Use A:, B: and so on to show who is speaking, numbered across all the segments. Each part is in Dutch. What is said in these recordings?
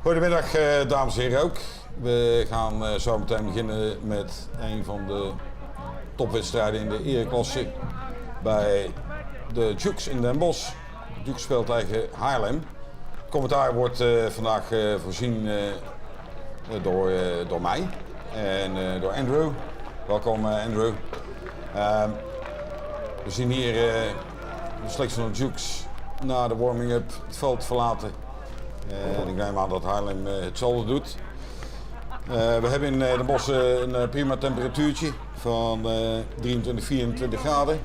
A: Goedemiddag dames en heren ook. We gaan zo meteen beginnen met een van de topwedstrijden in de ereklasse bij de Jukes in Den Bosch. De Jukes speelt tegen Haarlem. Commentaar wordt vandaag voorzien door mij en door Andrew. Welkom Andrew. We zien hier de selectie van de Jukes na de warming-up het veld verlaten. Ik neem aan dat Haarlem hetzelfde doet. We hebben in Den Bosch een prima temperatuurtje van 23, 24 graden.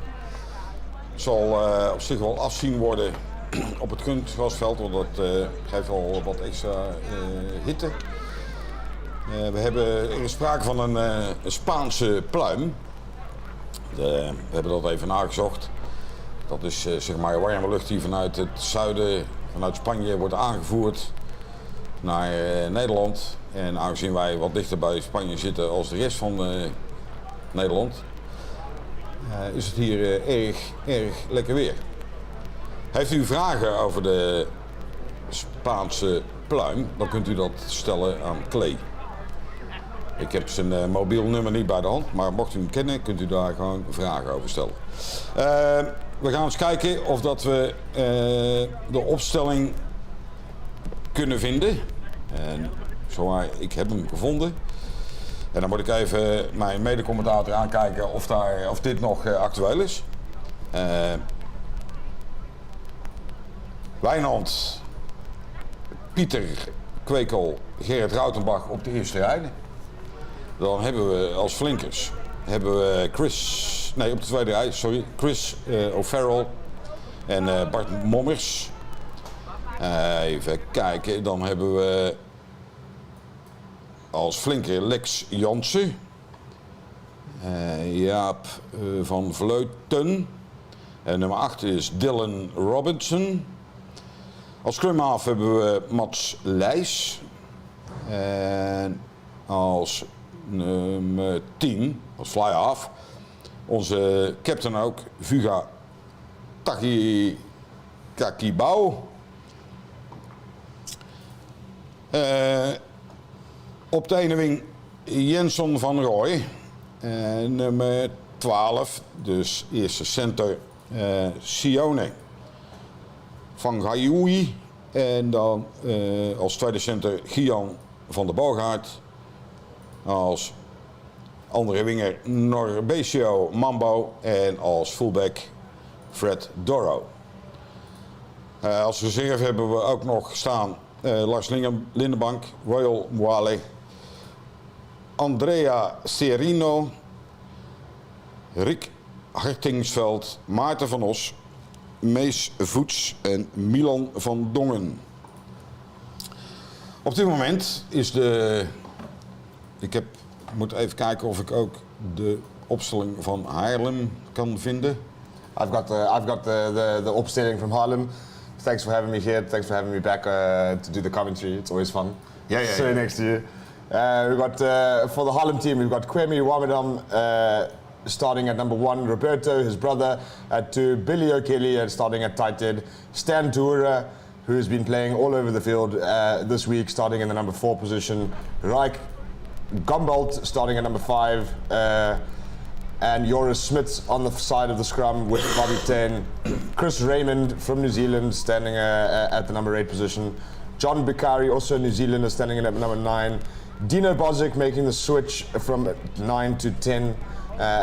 A: Het zal op zich wel afzien worden op het kunstgrasveld, want dat geeft al wat extra hitte. Er is sprake van een Spaanse pluim. We hebben dat even nagezocht. Dat is zeg maar warme lucht die vanuit het zuiden, vanuit Spanje wordt aangevoerd naar Nederland. En aangezien wij wat dichter bij Spanje zitten als de rest van Nederland, is het hier erg lekker weer. Heeft u vragen over de Spaanse pluim, dan kunt u dat stellen aan Clay. Ik heb zijn mobiel nummer niet bij de hand, maar mocht u hem kennen, kunt u daar gewoon vragen over stellen. We gaan eens kijken of dat we de opstelling kunnen vinden. En zomaar, ik heb hem gevonden. En dan moet ik even mijn mede-commentator aankijken of dit nog actueel is. Wijnand, Pieter, Kwekel, Gerrit Rautenbach op de eerste rij. Dan hebben we als flinkers op de tweede rij, Chris O'Farrell en Bart Mommers. Even kijken, dan hebben we als flinker Lex Jansen, Jaap van Vleuten en nummer 8 is Dylan Robinson. Als scrum-half hebben we Mats Leijs en als nummer 10, als fly-half, onze captain ook, Vuga Kakibau. Op de ene wing Jenson van Rooij. Nummer 12, dus eerste center, Sione van Gaioui. En dan als tweede center Gian van der Boogaard. Als andere winger Norbecio Mambo en als fullback Fred Dorro. Als reserve hebben we ook nog staan Lars Lindenbank, Royal Mwale, Andrea Serino, Rick Hartingsveld, Maarten van Os, Mees Voets en Milan van Dongen. Op dit moment is moet even kijken of ik ook de opstelling van Haarlem kan vinden.
B: I've got the opstelling from Haarlem. Thanks for having me here. Thanks for having me back to do the commentary. It's always fun. Sitting next to you. We've got for the Haarlem team, we've got Kwemi Wamadam starting at number 1, Roberto, his brother, at 2, Billy O'Kelly starting at tight end, Stan Toura, who's been playing all over the field this week, starting in the number 4 position, Rijk Gumbalt starting at number 5, and Joris Smits on the side of the scrum with Bobby 10. Chris Raymond from New Zealand standing at the number 8 position. John Bikari, also New Zealander, standing at number 9. Dino Bozic making the switch from 9 to 10.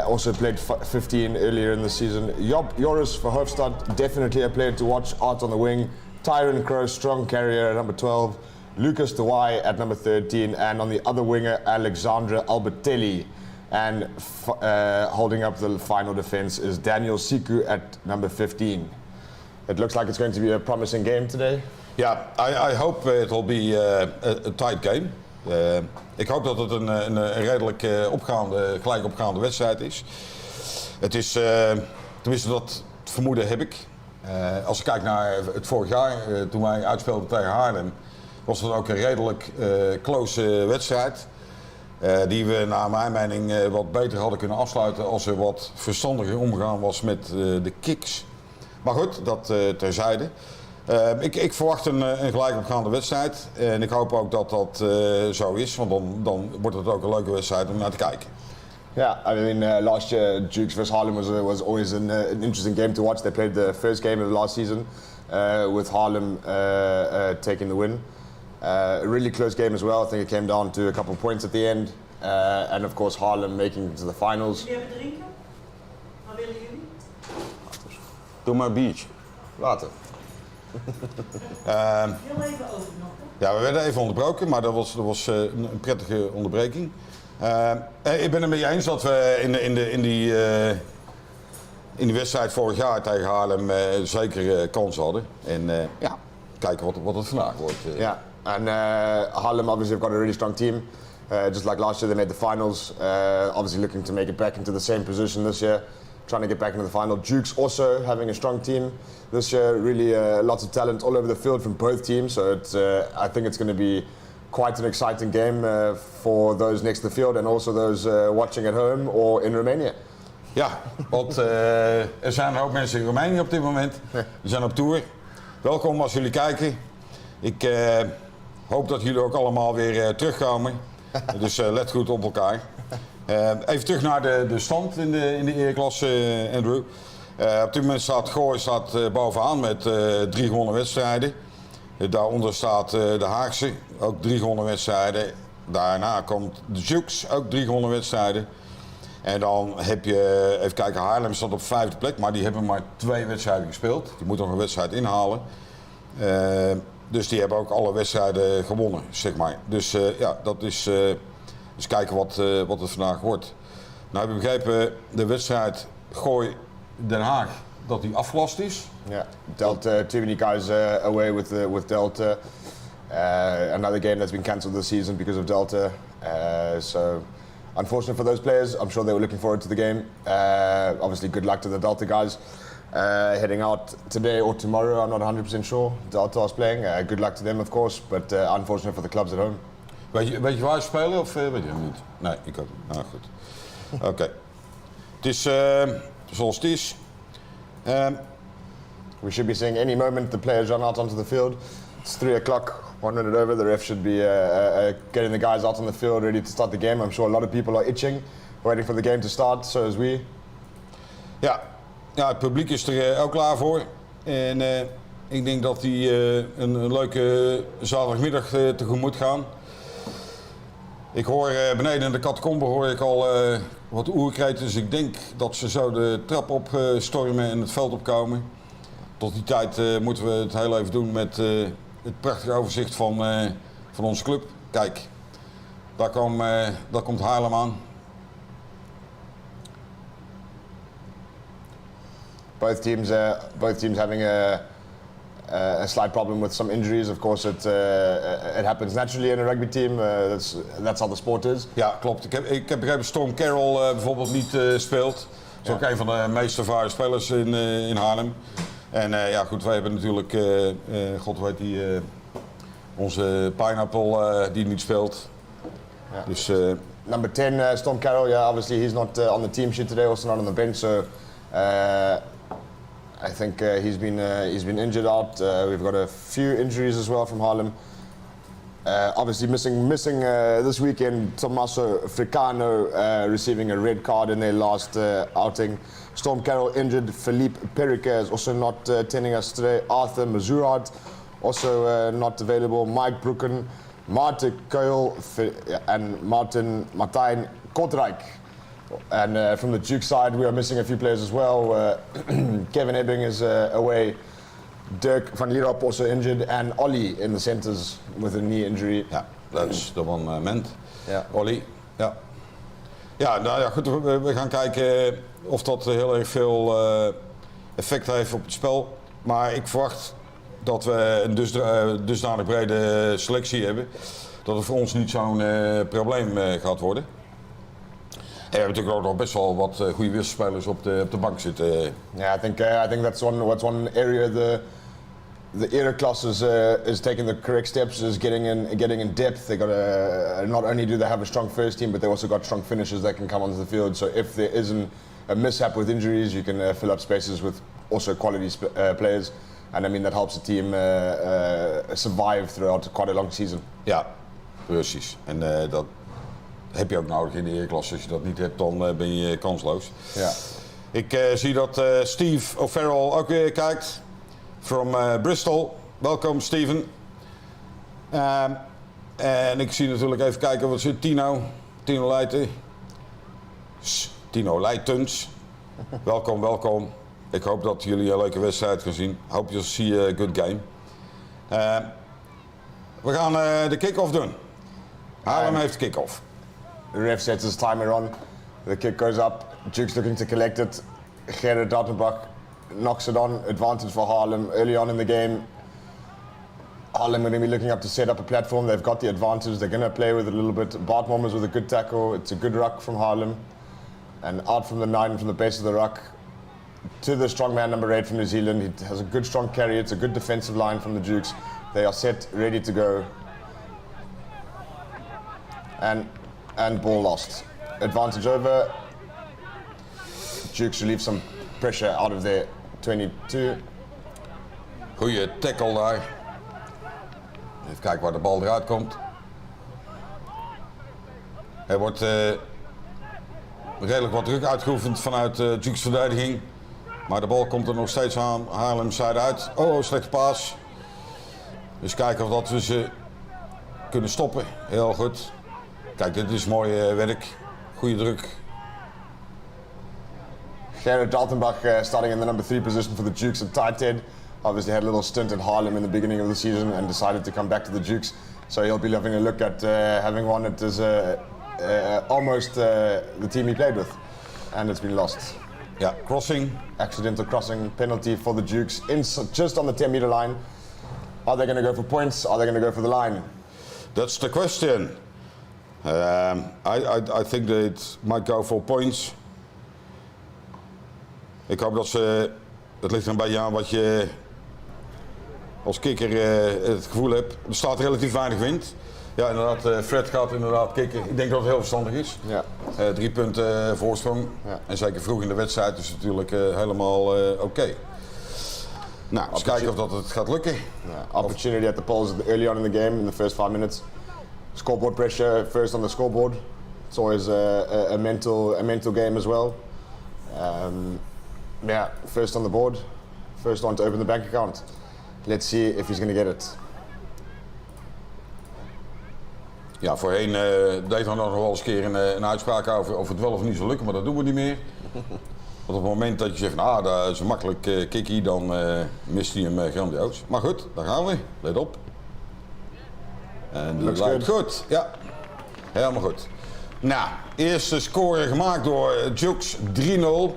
B: Also played 15 earlier in the season. Joris Verhofstadt, definitely a player to watch, out on the wing. Tyron Crowe, strong carrier at number 12. Lucas Dewey at number 13. And on the other winger, Alexandre Albertelli. And holding up the final defense is Daniel Siku at number 15. It looks like it's going to be a promising game today.
A: Yeah, I hope it will be a tight game. Ik hoop dat het een redelijk gelijk opgaande wedstrijd is. Het is, tenminste dat vermoeden heb ik. Als ik kijk naar het vorig jaar, toen wij uitspeelden tegen Haarlem, was dat ook een redelijk close wedstrijd. Die we naar mijn mening wat beter hadden kunnen afsluiten als er wat verstandiger omgegaan was met de kicks. Maar goed, dat terzijde. Ik verwacht een gelijk opgaande wedstrijd. En ik hoop ook dat dat zo is, want dan wordt het ook een leuke wedstrijd om naar te kijken.
B: Yeah, I mean, last year Dukes vs Haarlem was always an interesting game to watch. They played the first game of the last season with Haarlem taking the win. A really close game as well. I think it came down to a couple of points at the end. And of course Haarlem making it to the finals.
C: Jullie hebben drinken? Wat willen jullie?
A: Doe maar een biertje.
B: Later.
C: Heel even over nog.
A: Ja, we werden even onderbroken, maar dat was een prettige onderbreking. Ik ben het met je eens dat we in die wedstrijd vorig jaar tegen Haarlem zeker kans hadden. En ja, kijken wat het vandaag wordt.
B: Yeah, and Haarlem obviously have got a really strong team. Just like last year, they made the finals. Obviously looking to make it back into the same position this year. Trying to get back into the final. Dukes also having a strong team this year. Really lots of talent all over the field from both teams. So I think it's going to be quite an exciting game for those next to the field and also those watching at home or in Romania.
A: Ja, want er zijn een hoop mensen in Roemenië op dit moment. We zijn op tour. Welkom als jullie kijken. Ik hoop dat jullie ook allemaal weer terugkomen. Dus let goed op elkaar. Even terug naar de stand in de ereklasse, Andrew. Op dit moment staat Gooi bovenaan met 3 gewonnen wedstrijden. Daaronder staat de Haagse, ook 3 gewonnen wedstrijden. Daarna komt de Dukes, ook 3 gewonnen wedstrijden. En dan heb je, even kijken, Haarlem staat op 5e plek, maar die hebben maar 2 wedstrijden gespeeld. Die moeten nog een wedstrijd inhalen. Dus die hebben ook alle wedstrijden gewonnen, zeg maar. Dus ja, dat is eens kijken wat het vandaag wordt. Nou heb ik begrepen, de wedstrijd Gooi-Den Haag, dat die afgelast is.
B: Yeah, Delta, too many guys away with Delta. Another game that's been cancelled this season because of Delta. So unfortunate for those players. I'm sure they were looking forward to the game. Obviously good luck to the Delta guys. Heading out today or tomorrow, I'm not 100% sure. Delta is playing. Good luck to them of course, but unfortunate for the clubs at home.
A: Weet je waar ze spelen of weet je hem niet? Nee, ik ook niet. Nou goed. Oké. Het is zoals het is.
B: We should be seeing any moment the players run out onto the field. It's 3 o'clock, 1 minute over. The ref should be getting the guys out on the field ready to start the game. I'm sure a lot of people are itching, waiting for the game to start, so as we.
A: Ja, het publiek is er ook klaar voor. En ik denk dat die een leuke zaterdagmiddag tegemoet gaan. Ik hoor beneden in de catacombe hoor ik al wat oerkreten, dus ik denk dat ze zo de trap op stormen en het veld opkomen. Tot die tijd moeten we het heel even doen met het prachtige overzicht van onze club. Kijk, daar komt Haarlem aan.
B: Both teams having a slight problem with some injuries. Of course, it happens naturally in a rugby team. That's how the sport is.
A: Ja, klopt. Ik heb begrepen Storm Carroll bijvoorbeeld niet speelt. Dat is ook een van de meest ervaren spelers in Haarlem. En ja goed, wij hebben natuurlijk, god weet die, onze Pineapple die niet speelt.
B: Ja.
A: Dus,
B: Number 10, Storm Carroll. Yeah, obviously he's not on the team sheet today. Also not on the bench. So I think he's been injured out. We've got a few injuries as well from Haarlem. Obviously missing this weekend Tommaso Fricano receiving a red card in their last outing. Storm Carroll injured. Philippe Perique is also not attending us today. Arthur Mazurad also not available. Mike Broeken, Martin Keul and Martijn Kortrijk. And from the Duke side, we are missing a few players as well. Kevin Ebbing is away. Dirk van Lierop also injured. And Ollie in the centres with a knee injury.
A: Ja, dat is de one man.
B: Ja.
A: Ollie, ja. Ja, nou ja, goed, we gaan kijken of dat heel erg veel effect heeft op het spel. Maar ik verwacht dat we een dusdanig brede selectie hebben, dat het voor ons niet zo'n probleem gaat worden. En we hebben natuurlijk ook nog best wel wat goede wisselspelers op de bank zitten.
B: Yeah, I think that's one area the era class is taking the correct steps, is getting in depth. They got not only do they have a strong first team, but they also got strong finishers that can come onto the field. So if there isn't a mishap with injuries, you can fill up spaces with also quality players. And I mean, that helps the team survive throughout quite a long season.
A: Ja, precies. En dat heb je ook nodig in de eerklasse. Als je dat niet hebt, dan ben je kansloos.
B: Ja.
A: Ik zie dat Steve O'Farrell ook weer kijkt. From Bristol. Welkom, Steven. En ik zie natuurlijk even kijken wat zit Tino Leijten. Tino Leijtens. Welkom. Ik hoop dat jullie een leuke wedstrijd gaan zien. Hope you'll see a good game. We gaan de kick-off doen. Haarlem heeft kick-off.
B: The ref sets his timer on. The kick goes up. Duke's looking to collect it. s-hertogenbosch knocks it on. Advantage for Haarlem early on in the game. Haarlem going to be looking up to set up a platform. They've got the advantage. They're going to play with it a little bit. Bart Mommers with a good tackle. It's a good ruck from Haarlem. And out from the 9 from the base of the ruck to the strong man number 8 from New Zealand. He has a good strong carry. It's a good defensive line from the Dukes. They are set, ready to go. And ball lost. Advantage over. Dukes relieve some pressure out of their 22.
A: Goeie tackle daar. Even kijken waar de bal eruit komt. Er wordt redelijk wat druk uitgeoefend vanuit Dukes verdediging. Maar de bal komt er nog steeds aan Haarlem zijde uit. Oh, slechte paas. Dus kijken of dat we ze kunnen stoppen. Heel goed. Kijk, dit is mooi werk. Goede druk.
B: s-hertogenbosch starting in the number 3 position for the Dukes at tight head. Obviously had a little stint at Haarlem in the beginning of the season and decided to come back to the Dukes. So he'll be having a look at having one that is almost the team he played with. And it's been lost.
A: Ja, crossing.
B: Accidental crossing penalty for the Dukes just on the 10-meter line. Are they going to go for points? Are they going to go for the line?
A: That's the question. I think they might go for points. Ik hoop dat ze... Het ligt er een beetje aan wat je als kikker het gevoel hebt. Er staat relatief weinig wind. Ja, inderdaad, Fred gaat inderdaad kicken. Ik denk dat het heel verstandig is.
B: Ja.
A: 3 punten voorsprong. Ja. En zeker vroeg in de wedstrijd is het natuurlijk helemaal oké. Nou, eens kijken of dat het gaat lukken.
B: Yeah. Opportunity at the polls early on in the game, in the first 5 minutes. Scoreboard pressure first on the scoreboard. It's always a mental game as well. First on the board, first one to open the bank account. Let's see if he's going to get it.
A: Ja, voorheen deed er nog wel eens een keer een uitspraak over of het wel of niet zou lukken, maar dat doen we niet meer. Want op het moment dat je zegt, nou, dat is een makkelijk kikkie, dan mist hij hem grandioos. Maar goed, daar gaan we. Let op. En die lijkt goed. Ja, helemaal goed. Nou, eerste score gemaakt door Dukes, 3-0.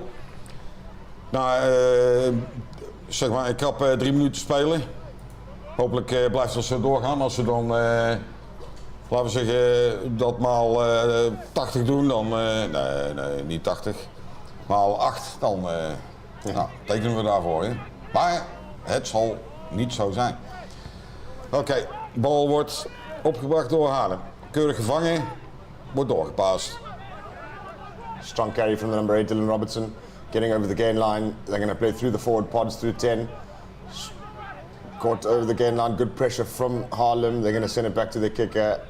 A: Nou, zeg maar, ik heb 3 minuten spelen. Hopelijk blijft het zo doorgaan. Als we dan, laten we zeggen, dat maal 80 doen, dan, nee, niet 80. Maal 8, dan nou, tekenen we daarvoor. Hè. Maar het zal niet zo zijn. Oké, bal wordt opgebracht door Haarlem. Keurig gevangen, wordt doorgepaast.
B: Strong carry from the number 8, Dylan Robertson. Getting over the gain line. They're going to play through the forward pods through 10. Caught over the gain line, good pressure from Haarlem. They're going to send it back to the kicker.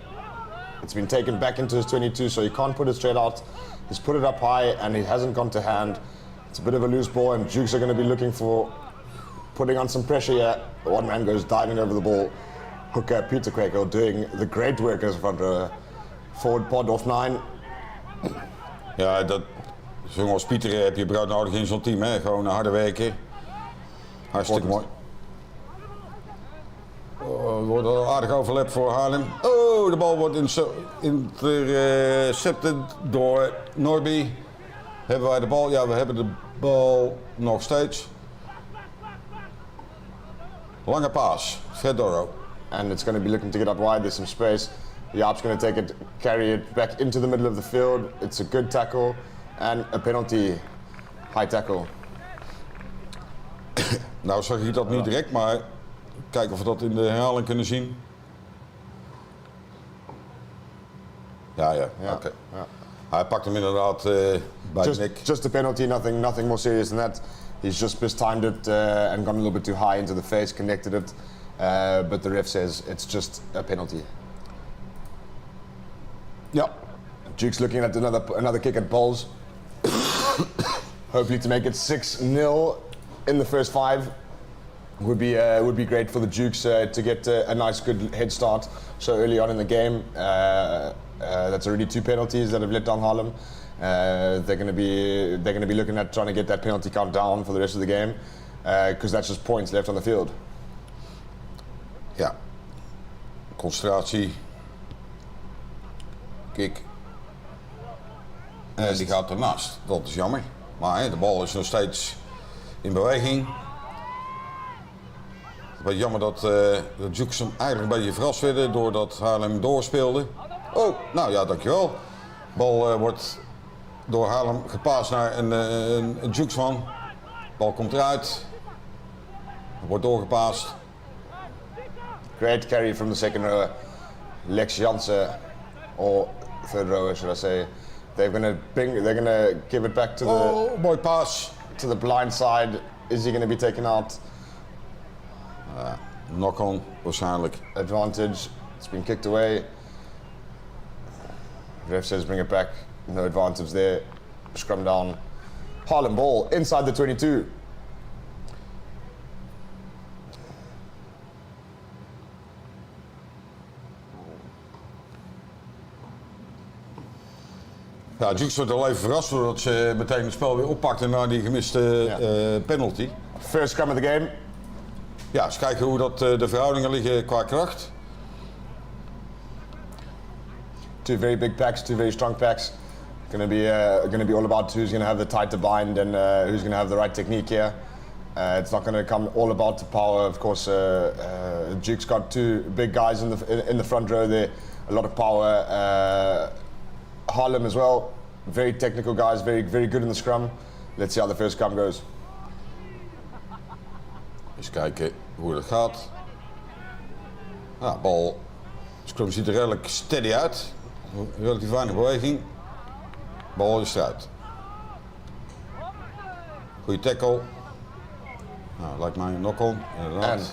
B: It's been taken back into his 22, so he can't put it straight out. He's put it up high and it hasn't gone to hand. It's a bit of a loose ball and Dukes are going to be looking for putting on some pressure here. One man goes diving over the ball. Hooker Peter Quaker doing the great work as front forward pod off 9.
A: Ja, dat, zoals Pieter heb je brood nodig in zo'n team, hè? Gewoon harde werken. Hartstikke mooi. Er wordt een aardig overlap voor Haarlem. Oh, de bal wordt intercepted door Norby. Hebben wij de bal? Ja, we hebben de bal nog steeds. Lange paas, Fred Doro.
B: And it's going to be looking to get up wide, there's some space. Jaap's going to take it, carry it back into the middle of the field. It's a good tackle and a penalty, high tackle.
A: Nou zag ik dat niet direct, maar kijken of we dat in de herhaling kunnen zien. Ja, oké. Hij pakt hem inderdaad bij de nek.
B: Just a penalty, nothing more serious than that. He's just mistimed it and gone a little bit too high into the face, connected it. But the ref says it's just a penalty. Yeah. Duke's looking at another kick at Bulls. Hopefully to make it 6-0 in the first 5 would be great for the Dukes to get a nice good head start so early on in the game. That's already 2 penalties that have let down Haarlem. They're going to be looking at trying to get that penalty count down for the rest of the game because that's just points left on the field.
A: Ja, concentratie, kick. En die gaat ernaast. Dat is jammer. Maar de bal is nog steeds in beweging. Het is jammer dat de Dukes hem eigenlijk een beetje verrast werden doordat Haarlem doorspeelde. Oh, nou ja, dankjewel. De bal wordt door Haarlem gepaast naar een Dukesman. De bal komt eruit. Wordt doorgepaast.
B: Great carry from the second rower. Lex Jansen, or third rower, should I say? They're gonna give it back to
A: mooi paas.
B: To the blind side. Is he gonna be taken out?
A: Knock-on waarschijnlijk.
B: Advantage. It's been kicked away. Ref says bring it back. No advantage there. Scrum down. Haarlem ball inside the 22.
A: Ja, Dukes wordt al even verrast doordat ze meteen het spel weer oppakten na die gemiste penalty.
B: First scrum of the game.
A: Ja, eens kijken hoe dat de verhoudingen liggen qua kracht.
B: 2 very big packs, 2 very strong packs. Gonna be all about who's gonna have the tighter bind and who's gonna have the right technique here. It's not gonna come all about the power. Of course, Duke's got 2 big guys in the front row there. A lot of power. Haarlem as well. Very technical guys. Very good in the scrum. Let's see how the first scrum goes.
A: Eens kijken hoe het gaat. Ja, bal. Scrum ziet er redelijk steady uit. Relatief weinig beweging. Bal is eruit. Goeie tackle. Nou, lijkt mij een knock-on.
B: And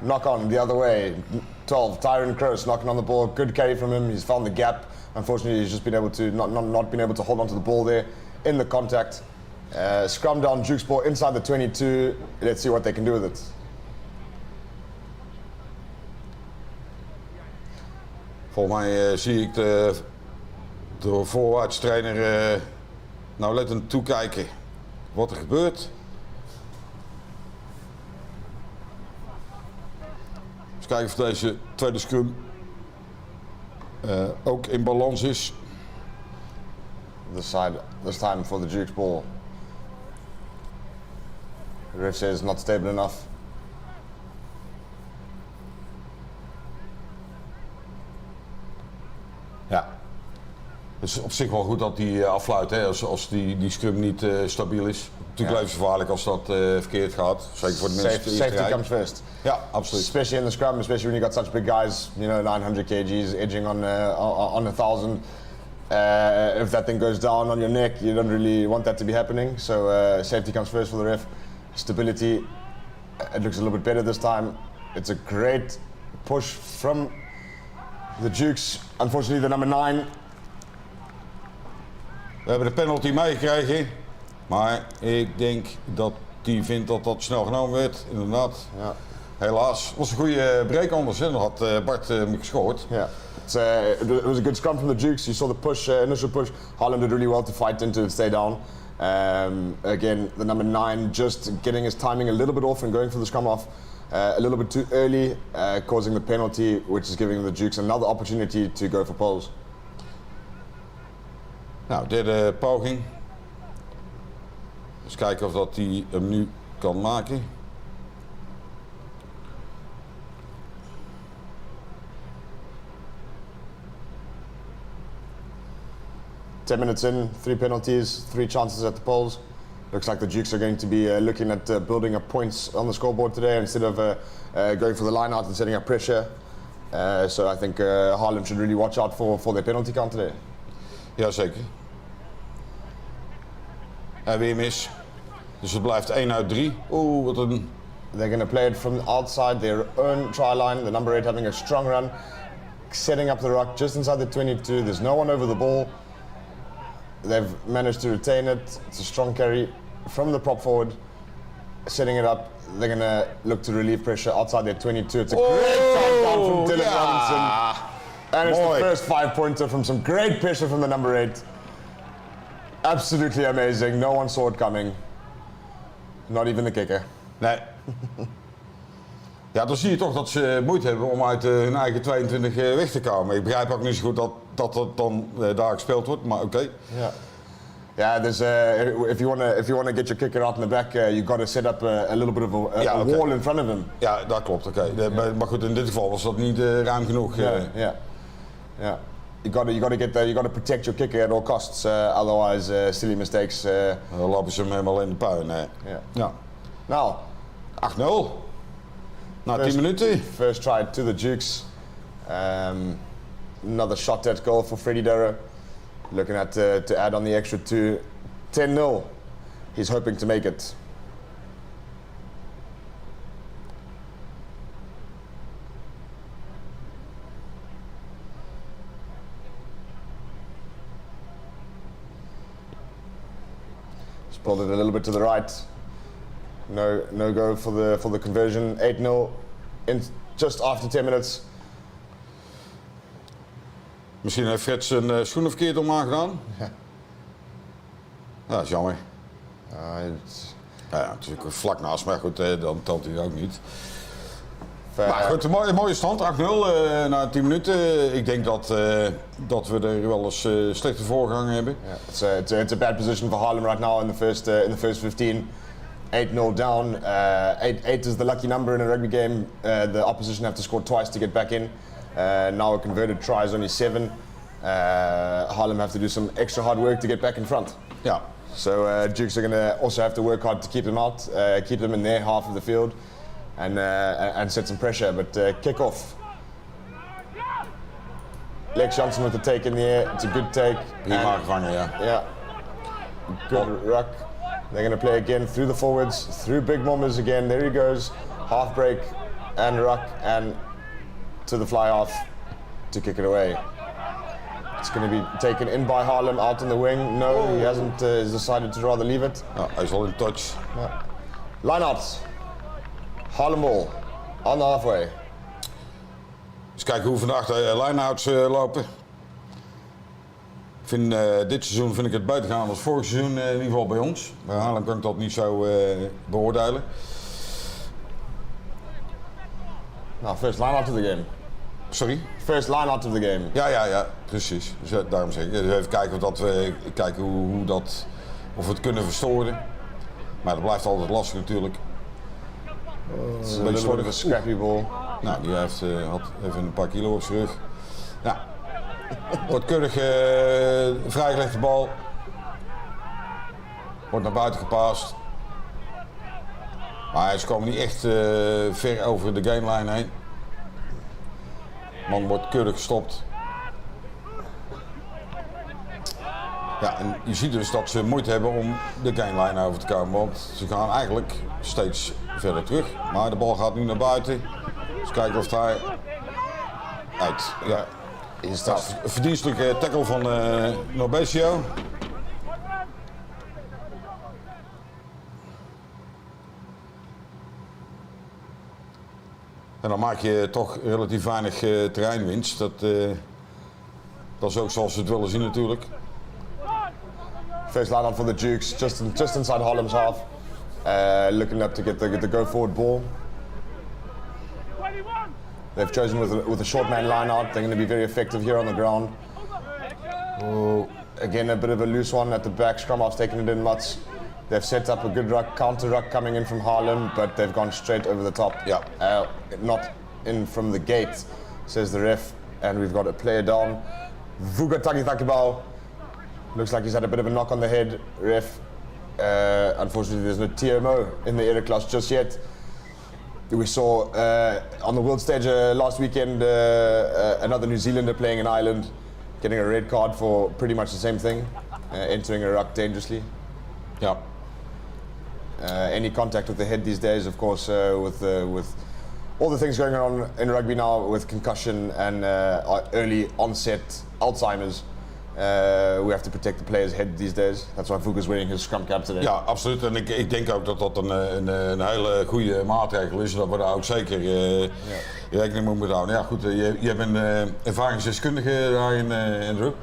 B: knock-on the other way. 12, Tyron Kroos knocking on the ball. Good carry from him. He's found the gap. Unfortunately, he's just been able to not been able to hold on to the ball there in the contact. Scrum down, Duke's ball inside the 22. Let's see what they can do with it.
A: Volgens mij zie ik de voorwaarts trainer nauwlettend toekijken wat er gebeurt. Eens kijken of deze tweede scrum ook in balans is.
B: This time for the Duke's ball. The ref says not stable enough.
A: Ja. Het is op zich wel goed dat die affluit, hè, als die scrum niet stabiel is. Natuurlijk levensgevaarlijk als dat verkeerd gaat. Zeker voor de mensen.
B: Safety comes first.
A: Ja, absoluut.
B: Especially in the scrum, especially when you got such big guys, 900 kgs edging on 1,000. If that thing goes down on your neck, you don't really want that to be happening. So safety comes first for the ref. Stability, it looks a little bit better this time. It's a great push from the Dukes. Unfortunately, the number 9.
A: We hebben de penalty meegekregen, maar ik denk dat die vindt dat dat snel genomen werd, inderdaad.
B: Ja.
A: Helaas. Het was een goede break anders, hè? Dan had Bart gescoord.
B: Yeah. It was a good scrum from the Dukes. You saw the push, initial push. Haarlem did really well to fight into and stay down. Again, the number 9 just getting his timing a little bit off and going for the scrum off a little bit too early, causing the penalty, which is giving the Dukes another opportunity to go for poles.
A: Nou, derde poging. Eens kijken of dat hij hem nu kan maken.
B: Ten minutes in, 3 penalties, 3 chances at the poles. Looks like the Dukes are going to be looking at building up points on the scoreboard today instead of going for the line out and setting up pressure. So I think Haarlem should really watch out for their penalty count today.
A: Jazeker. En weer mis. Dus het blijft 1 uit 3. Oeh, wat een...
B: They're going to play it from outside their own try line. The number 8 having a strong run, setting up the ruck just inside the 22. There's no one over the ball. They've managed to retain it. It's a strong carry from the prop forward, setting it up. They're going to look to relieve pressure outside their 22. It's a great time down from Dylan Robinson. And it's the first 5-pointer from some great pressure from the number 8. Absolutely amazing. No one saw it coming. Not even the kicker.
A: Nee. Ja, dan zie je toch dat ze moeite hebben om uit hun eigen 22 weg te komen. Ik begrijp ook niet zo goed dat het dan daar gespeeld wordt, maar oké.
B: Yeah. Yeah, there's if you wanna get your kicker out in the back, you got to set up a little bit of a wall in front of him.
A: Ja, dat klopt. Oké. Maar goed, in dit geval was dat niet ruim genoeg.
B: Yeah. You got to protect your kicker at all costs. Otherwise, silly mistakes.
A: Dan lopen ze hem helemaal in de puin. Ja.
B: Now,
A: 8-0. Na 10 minuten.
B: First try to the Dukes. Another shot at goal for Freddie Darrow. Looking at to add on the extra 2. 10-0. He's hoping to make it. Just pulled it a little bit to the right. No go for the conversion. 8-0 in just after 10 minutes.
A: Misschien heeft Fred zijn schoenen verkeerd om aangedaan.
B: Ja.
A: Ja, dat is jammer.
B: Ja,
A: het is ook vlak naast, maar goed, dan telt hij ook niet.
B: fair.
A: Maar goed, een mooie stand, 8-0 na 10 minuten. Ik denk dat we er wel eens slechte voorgang hebben.
B: Yeah, it's a bad position for Haarlem right now in the first 15. 8-0 down. 8 is the lucky number in a rugby game. The opposition have to score twice to get back in. Now a converted try is only 7. Haarlem have to do some extra hard work to get back in front.
A: Ja.
B: So Dukes are going to also have to work hard to keep them out, keep them in their half of the field, and set some pressure. But Kickoff. Lex Johnson with the take in the air. It's a good take.
A: Prima gevangen, ja.
B: Yeah. Good ruck. They're going to play again through the forwards, through Big Mombers again. There he goes. Half break and ruck and to the fly half to kick it away. It's going to be taken in by Haarlem out in the wing. No, he hasn't. He's decided to rather leave it.
A: Ja, hij is al in touch.
B: Yeah. Line out. Haarlem ball on the halfway.
A: Eens kijken hoe vandaag de line-outs lopen. Dit seizoen vind ik het beter gaan dan vorig seizoen, in ieder geval bij ons. Bij Haarlem kan ik dat niet zo beoordelen.
B: Nou, first line out of the game.
A: Sorry?
B: First line out of the game.
A: Ja, precies. Dus daarom zeg ik. Dus even kijken, of we het kunnen verstoren. Maar dat blijft altijd lastig natuurlijk.
B: It's a little bit of a scrappy ball.
A: Nou, die had even een paar kilo op zijn rug. Ja. Wordt keurig vrijgelegde bal. Wordt naar buiten gepaast. Maar ze komen niet echt ver over de gameline heen. Man wordt keurig gestopt. Ja, en je ziet dus dat ze moeite hebben om de gameline over te komen. Want ze gaan eigenlijk steeds verder terug. Maar de bal gaat nu naar buiten. Dus kijken of hij uit. Ja.
B: Is dat
A: Een verdienstelijke tackle van Norbesio. En dan maak je toch relatief weinig terreinwinst. Dat is ook zoals ze het willen zien natuurlijk.
B: First line out for the Dukes, just inside Haarlem's half. Looking up to get the go forward ball. They've chosen with a short man line out. They're going to be very effective here on the ground. Oh, again a bit of a loose one at the back. Scrum half's taking it in much. They've set up a good ruck, counter ruck coming in from Haarlem, but they've gone straight over the top.
A: Yeah.
B: Not in from the gate, says the ref. And we've got a player down. Vuga Takitakibao. Looks like he's had a bit of a knock on the head, ref. Unfortunately, there's no TMO in the era class just yet. We saw on the world stage last weekend another New Zealander playing in Ireland, getting a red card for pretty much the same thing, entering a ruck dangerously.
A: Ja.
B: Any contact with the head these days, of course, with all the things going on in rugby now with concussion and early onset Alzheimer's. We have to protect the player's head these days. That's why Vuka's wearing his scrum cap today.
A: Ja, absoluut. En ik denk ook dat dat een hele goede maatregel is. Dat we daar ook zeker rekening mee moeten houden. Ja, goed, je bent ervaringsdeskundige daar in de rug.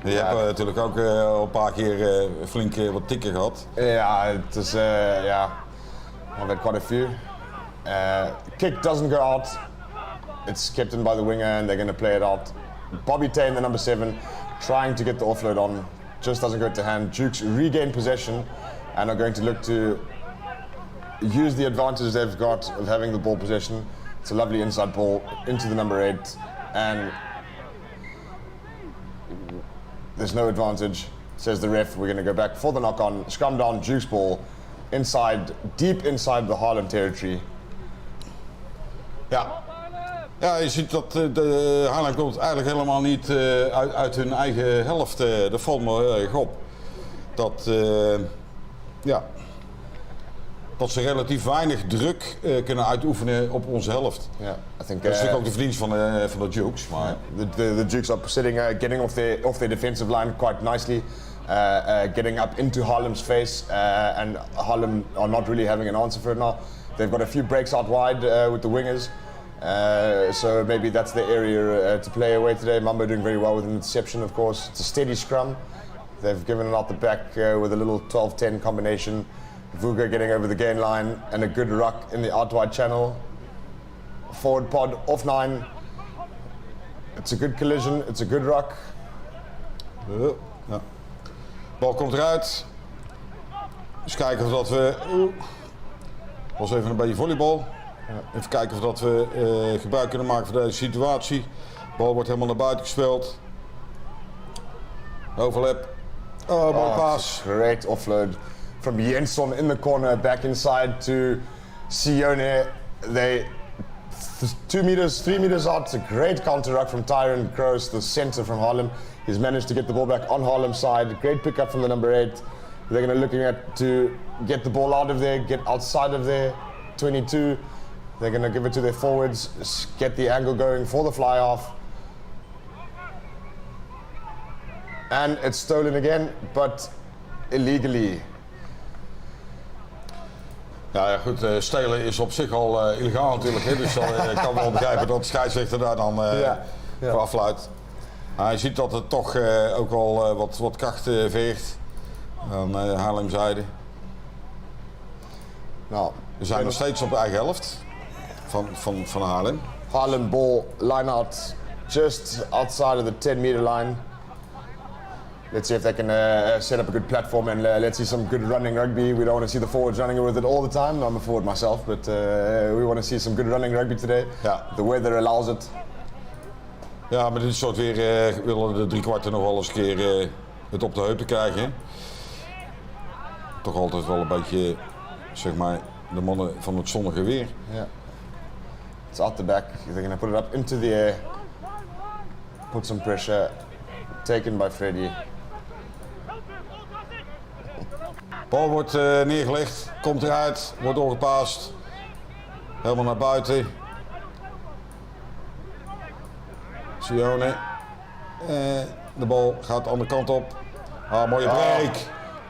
A: Je hebt natuurlijk ook al een paar keer flink wat tikken gehad.
B: Ja, het is, I've had quite a few. Kick doesn't go out. It's kept in by the winger and they're going to play it out. Bobby Tane, the number 7, trying to get the offload on, just doesn't go to hand. Dukes regain possession and are going to look to use the advantage they've got of having the ball possession. It's a lovely inside ball into the number 8 and there's no advantage, says the ref. We're going to go back for the knock on. Scrum down, Dukes ball inside, deep inside the Haarlem territory.
A: Ja. Ja, je ziet dat de Haarlem komt eigenlijk helemaal niet uit hun eigen helft. Dat valt me heel erg op. Dat, dat ze relatief weinig druk kunnen uitoefenen op onze helft.
B: Yeah, I think
A: dat is natuurlijk ook de verdienst van de Dukes. Maar
B: the Dukes are sitting, getting off their defensive line quite nicely, getting up into Haarlem's face, and Haarlem are not really having an answer for it now. They've got a few breaks out wide with the wingers. So maybe that's the area to play away today. Mambo doing very well with an interception, of course. It's a steady scrum. They've given it out the back with a little 12-10 combination. Vuka getting over the gain line and a good ruck in the out wide channel. Forward pod off 9. It's a good collision. It's a good ruck.
A: Ja. Bal komt eruit. Eens kijken of dat we... was even een beetje volleybal. Even kijken of dat we gebruik kunnen maken van deze situatie. De bal wordt helemaal naar buiten gespeeld. Overlap. Oh, mooi paas.
B: Great offload from Jensson in the corner, back inside to Sione. They 2 meters, 3 meters out. It's a great counter ruck from Tyron Kroos, the center from Haarlem. He's managed to get the ball back on Haarlem's side. Great pickup from the number 8. They're going to looking at to get the ball out of there, get outside of there. 22. They're going to give it to their forwards, get the angle going for the fly off. And it's stolen again, but illegally.
A: Ja, goed, stelen is op zich al illegaal natuurlijk, hè, dus ik kan wel begrijpen dat de scheidsrechter daar dan voor afluit. Je ziet dat het toch ook al wat kracht veegt aan Haarlemzijde.
B: Nou,
A: we zijn nog steeds op de eigen helft van Haarlem.
B: Haarlem ball line out just outside of the 10 meter line. Let's see if they can set up a good platform and let's see some good running rugby. We don't want to see the forwards running with it all the time. I'm a forward myself, but we want to see some good running rugby today.
A: Ja.
B: The weather allows it.
A: Ja, maar dit soort weer willen de driekwarten nog wel eens een keer het op de heup te krijgen. Toch altijd wel een beetje, zeg maar, de mannen van het zonnige weer.
B: Yeah. It's out the back. They're going to put it up into the air. Put some pressure. Taken by Freddy.
A: Bal wordt neergelegd, komt eruit, wordt doorgepaast. Helemaal naar buiten. Sione. De bal gaat de andere kant op. Mooie break.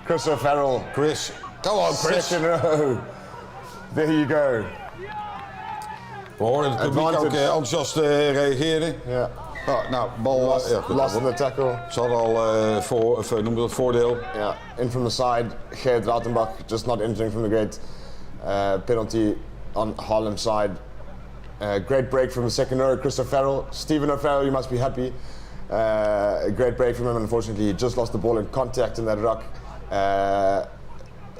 B: Chris O'Farrell.
A: Chris. Come on, Chris.
B: Second row. There you go.
A: We horen het publiek ook enthousiast reageren.
B: Ja.
A: Nou, bal
B: last in the tackle.
A: Ze hadden al voordeel.
B: Yeah, in from the side. Geert Rautenbach just not entering from the gate. Penalty on Haarlem's side. Great break from the second row, Chris O'Farrell. Stephen O'Farrell, you must be happy. A great break from him. Unfortunately, he just lost the ball in contact in that ruck.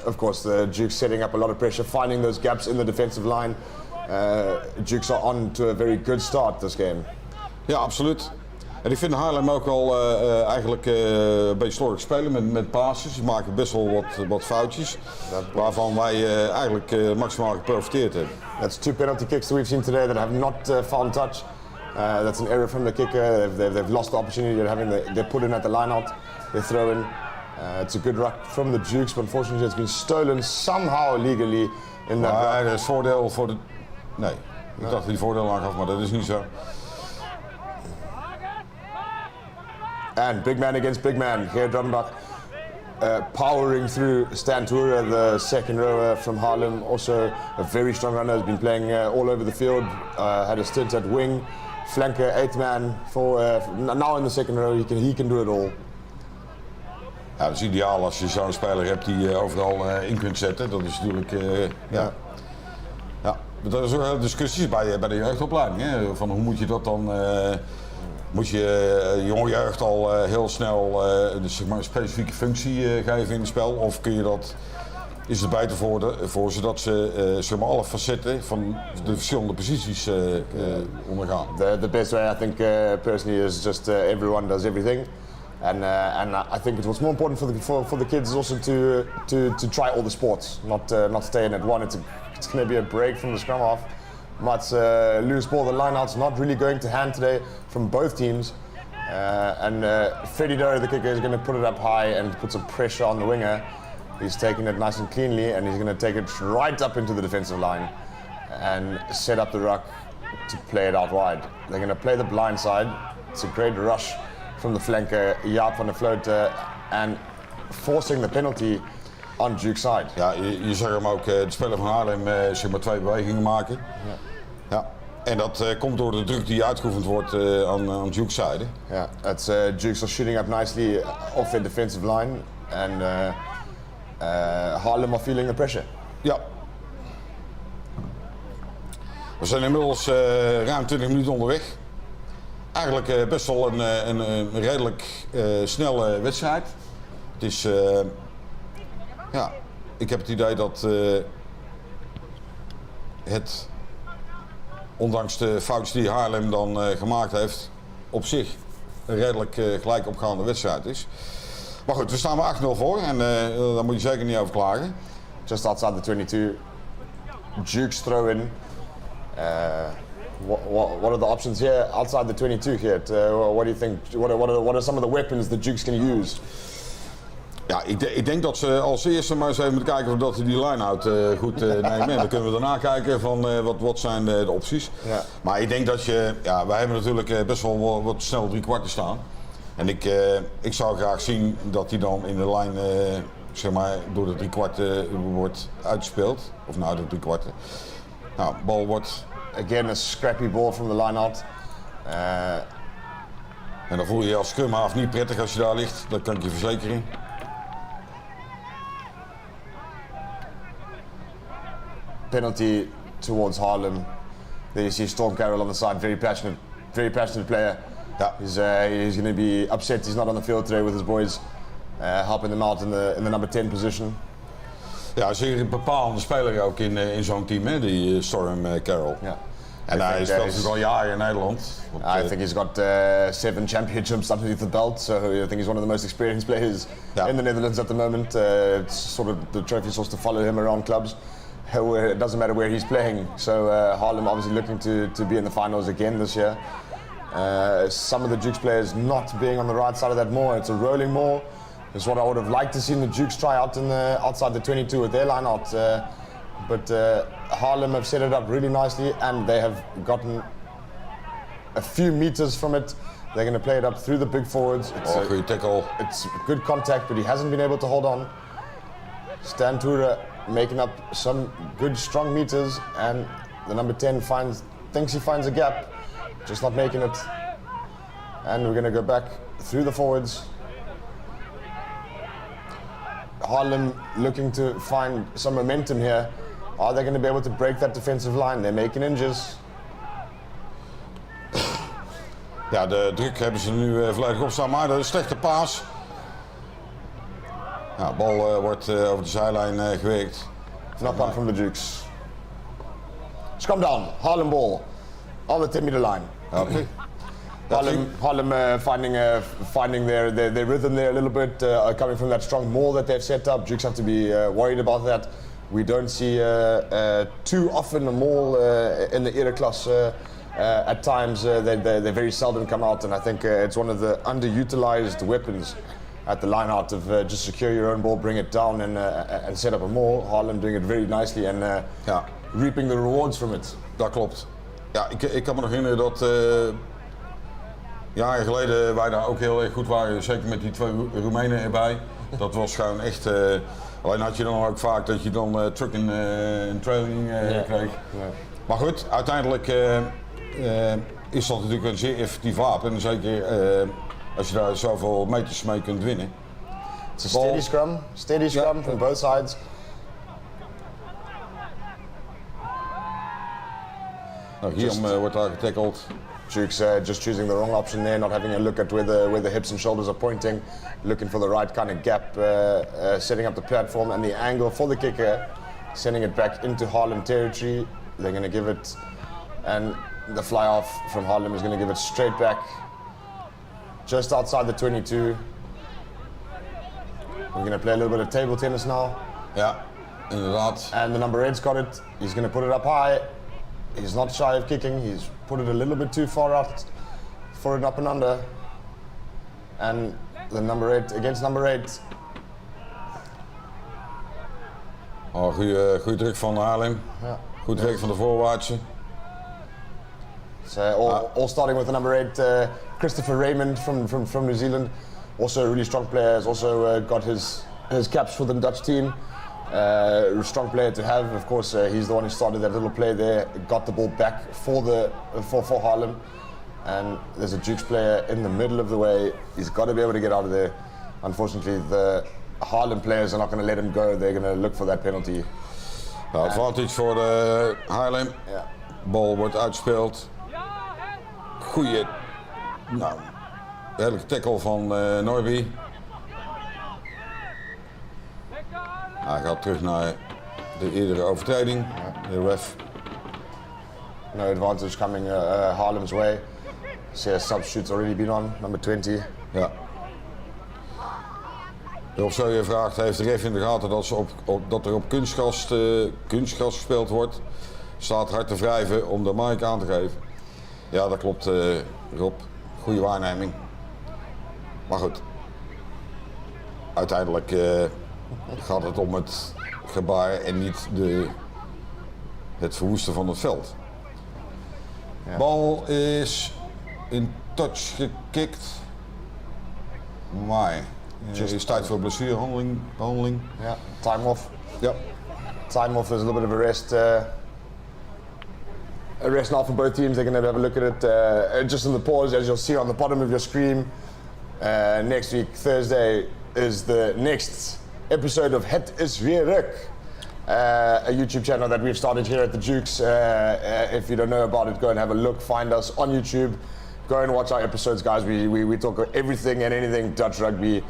B: Of course, the Dukes setting up a lot of pressure, finding those gaps in the defensive line. Dukes are on to a very good start this game.
A: Ja, absoluut. En ik vind Haarlem ook al eigenlijk een beetje slordig spelen met passes. Ze maken best wel wat foutjes, waarvan wij eigenlijk maximaal geprofiteerd hebben.
B: That's 2 penalty kicks that we've seen today that have not found touch. That's an error from the kicker. They've lost the opportunity. They put in at the line out. They throw in. It's a good ruck from the Dukes, but unfortunately it's been stolen somehow illegally in that
A: Maar
B: ruck.
A: dat is voordeel voor de... Nee, ik dacht dat hij voordeel aangaf, maar dat is niet zo.
B: And big man against big man. s-hertogenbosch powering through Stan Tura, the second rower from Haarlem. Also a very strong runner, has been playing all over the field. Had a stint at wing, flanker, 8th man. Now in the second row, he can do it all.
A: Ja, dat is ideaal als je zo'n speler hebt die je overal in kunt zetten. Dat is natuurlijk... ja. Er is ook discussies bij de jeugdopleiding. Hè? Van hoe moet je dat dan... moet je jonge jeugd al heel snel dus zeg maar een specifieke functie geven in het spel? Of kun je dat, is het beter voor zodat ze zeg maar alle facetten van de verschillende posities ondergaan?
B: The best way, I think, personally, is just everyone does everything. And I think what's more important for the kids is also to try all the sports, not stay in at one. It's going to be a break from the scrum half. But loose ball, the line-out's not really going to hand today from both teams. And Freddie Doe, the kicker, is going to put it up high and put some pressure on the winger. He's taking it nice and cleanly, and he's going to take it right up into the defensive line and set up the ruck to play it out wide. They're going to play the blind side. It's a great rush from the flanker, Jaap van der Vloot, and forcing the penalty on Duke's side.
A: Ja, je zag hem ook, de speler van Haarlem, zeg maar 2 bewegingen maken. Ja. En dat komt door de druk die uitgeoefend wordt aan Duke's zijde.
B: Yeah, it's Dukes are shooting up nicely off their defensive line, and Haarlem are feeling the pressure.
A: Ja. We zijn inmiddels ruim 20 minuten onderweg. Eigenlijk best wel een redelijk snelle wedstrijd. Het is, ja, ik heb het idee dat het, ondanks de foutjes die Haarlem dan gemaakt heeft, op zich een redelijk gelijk opgaande wedstrijd is. Maar goed, we staan er 8-0 voor en daar moet je zeker niet over klagen.
B: Just outside the 22, Dukes throw in. What are the options here outside the 22 here? What do you think? What are some of the weapons the Dukes can use?
A: Ja, ik denk dat ze als eerste maar eens even moeten kijken of dat ze die line-out goed nemen. En dan kunnen we daarna kijken van wat zijn de opties.
B: Ja.
A: Maar ik denk dat wij hebben natuurlijk best wel wat snel 3/4 staan. En ik zou graag zien dat die dan in de lijn zeg maar door de 3/4 wordt uitgespeeld. Of nou de 3/4. Nou, bal wordt...
B: Again, a scrappy ball from the line-out.
A: En dan voel je je als scrumhalf niet prettig als je daar ligt. Dat kan ik je verzekeren.
B: Penalty towards Haarlem. There you see Storm Carroll on the side, very passionate player.
A: Ja.
B: He's going to be upset he's not on the field today with his boys, helping them out in the number 10 position.
A: Ja, zeker een bepaalde speler ook in zo'n team, hè, die Storm Carroll.
B: Yeah.
A: En hij speelt natuurlijk al jaren in Nederland.
B: I think he's got 7 championships underneath the belt, so I think he's one of the most experienced players in the Netherlands at the moment. It's sort of the trophy source to follow him around clubs. It doesn't matter where he's playing. So Haarlem obviously looking to be in the finals again this year. Some of the Dukes players not being on the right side of that maul. It's a rolling maul. It's what I would have liked to see the Dukes try out outside the 22 with their line out. But Haarlem have set it up really nicely, and they have gotten a few meters from it. They're going to play it up through the big forwards.
A: Goede tackle.
B: It's good contact, but he hasn't been able to hold on. Stan Tura making up some good strong meters, and the number 10 thinks he finds a gap, just not making it. And we're going to go back through the forwards. Haarlem looking to find some momentum here. Are they going to be able to break that defensive line? They're making inches.
A: Ja, de druk hebben ze nu volledig op staan, maar dat is een slechte paas. Ja, de bal wordt over de zijlijn gewerkt.
B: Knock on from the Dukes. Scrum down, Haarlem ball on the 10 meter line.
A: Okay.
B: Haarlem finding their rhythm there a little bit, coming from that strong maul that they've set up. Dukes have to be worried about that. We don't see too often a maul in the era class. At times they very seldom come out, and I think it's one of the underutilized weapons at the line out of just secure your own ball, bring it down and set up a maul. Haarlem doing it very nicely and reaping the rewards from it.
A: Dat klopt. Ja, ik kan me nog herinneren dat jaren geleden wij daar ook heel erg goed waren, zeker met die 2 Roemenen erbij. Dat was gewoon echt, alleen had je dan ook vaak dat je dan truck in trailing kreeg. Ja. Maar goed, uiteindelijk is dat natuurlijk een zeer effectief wapen. En zeker als je daar zoveel meters mee kunt winnen.
B: It's a steady scrum from both sides.
A: Nou, Guillaume wordt daar getackled.
B: Jukes just choosing the wrong option there, not having a look at where the hips and shoulders are pointing, looking for the right kind of gap, setting up the platform and the angle for the kicker, sending it back into Haarlem territory. They're going to give it, and the fly off from Haarlem is going to give it straight back, just outside the 22. We're going to play a little bit of table tennis now.
A: Ja, inderdaad.
B: And the number 8's got it. He's going to put it up high. He's not shy of kicking. He's put it a little bit too far out for it up and under. And the number 8 against number 8.
A: Oh, goede druk van Haarlem.
B: Ja.
A: Goed werk van de voorwaartse.
B: So all starting with the number 8, Christopher Raymond from New Zealand. Also a really strong player. Has also got his caps for the Dutch team. A strong player to have. Of course, he's the one who started that little play there. Got the ball back for Haarlem. And there's a Jukes player in the middle of the way. He's got to be able to get out of there. Unfortunately, the Haarlem players are not going to let him go. They're going to look for that penalty.
A: Advantage voor de Haarlem.
B: Ja.
A: Bal wordt uitgespeeld. Goeie, redelijke tackle van Norby. Hij gaat terug naar de eerdere overtreding. De ref.
B: No advantage coming Haarlem's way. See, substitute's already been on, number 20.
A: Ja. Of zo je vraagt, heeft de ref in de gaten dat er op kunstgras gespeeld wordt? Staat hard te wrijven om de mic aan te geven. Ja, dat klopt, Rob. Goede waarneming. Maar goed. Uiteindelijk gaat het om het gebaar en niet het verwoesten van het veld.
B: Ja.
A: Bal is in touch gekikt. Maar het is tijd voor blessurebehandeling.
B: Yeah, time off.
A: Ja.
B: Time off is a little bit of a rest. A rest now for both teams. They're going to have a look at it. Just in the pause, as you'll see on the bottom of your screen. Next week, Thursday, is the next episode of Het is weer Ruk. A YouTube channel that we've started here at the Jukes. If you don't know about it, go and have a look. Find us on YouTube. Go and watch our episodes, guys. We talk everything and anything Dutch rugby,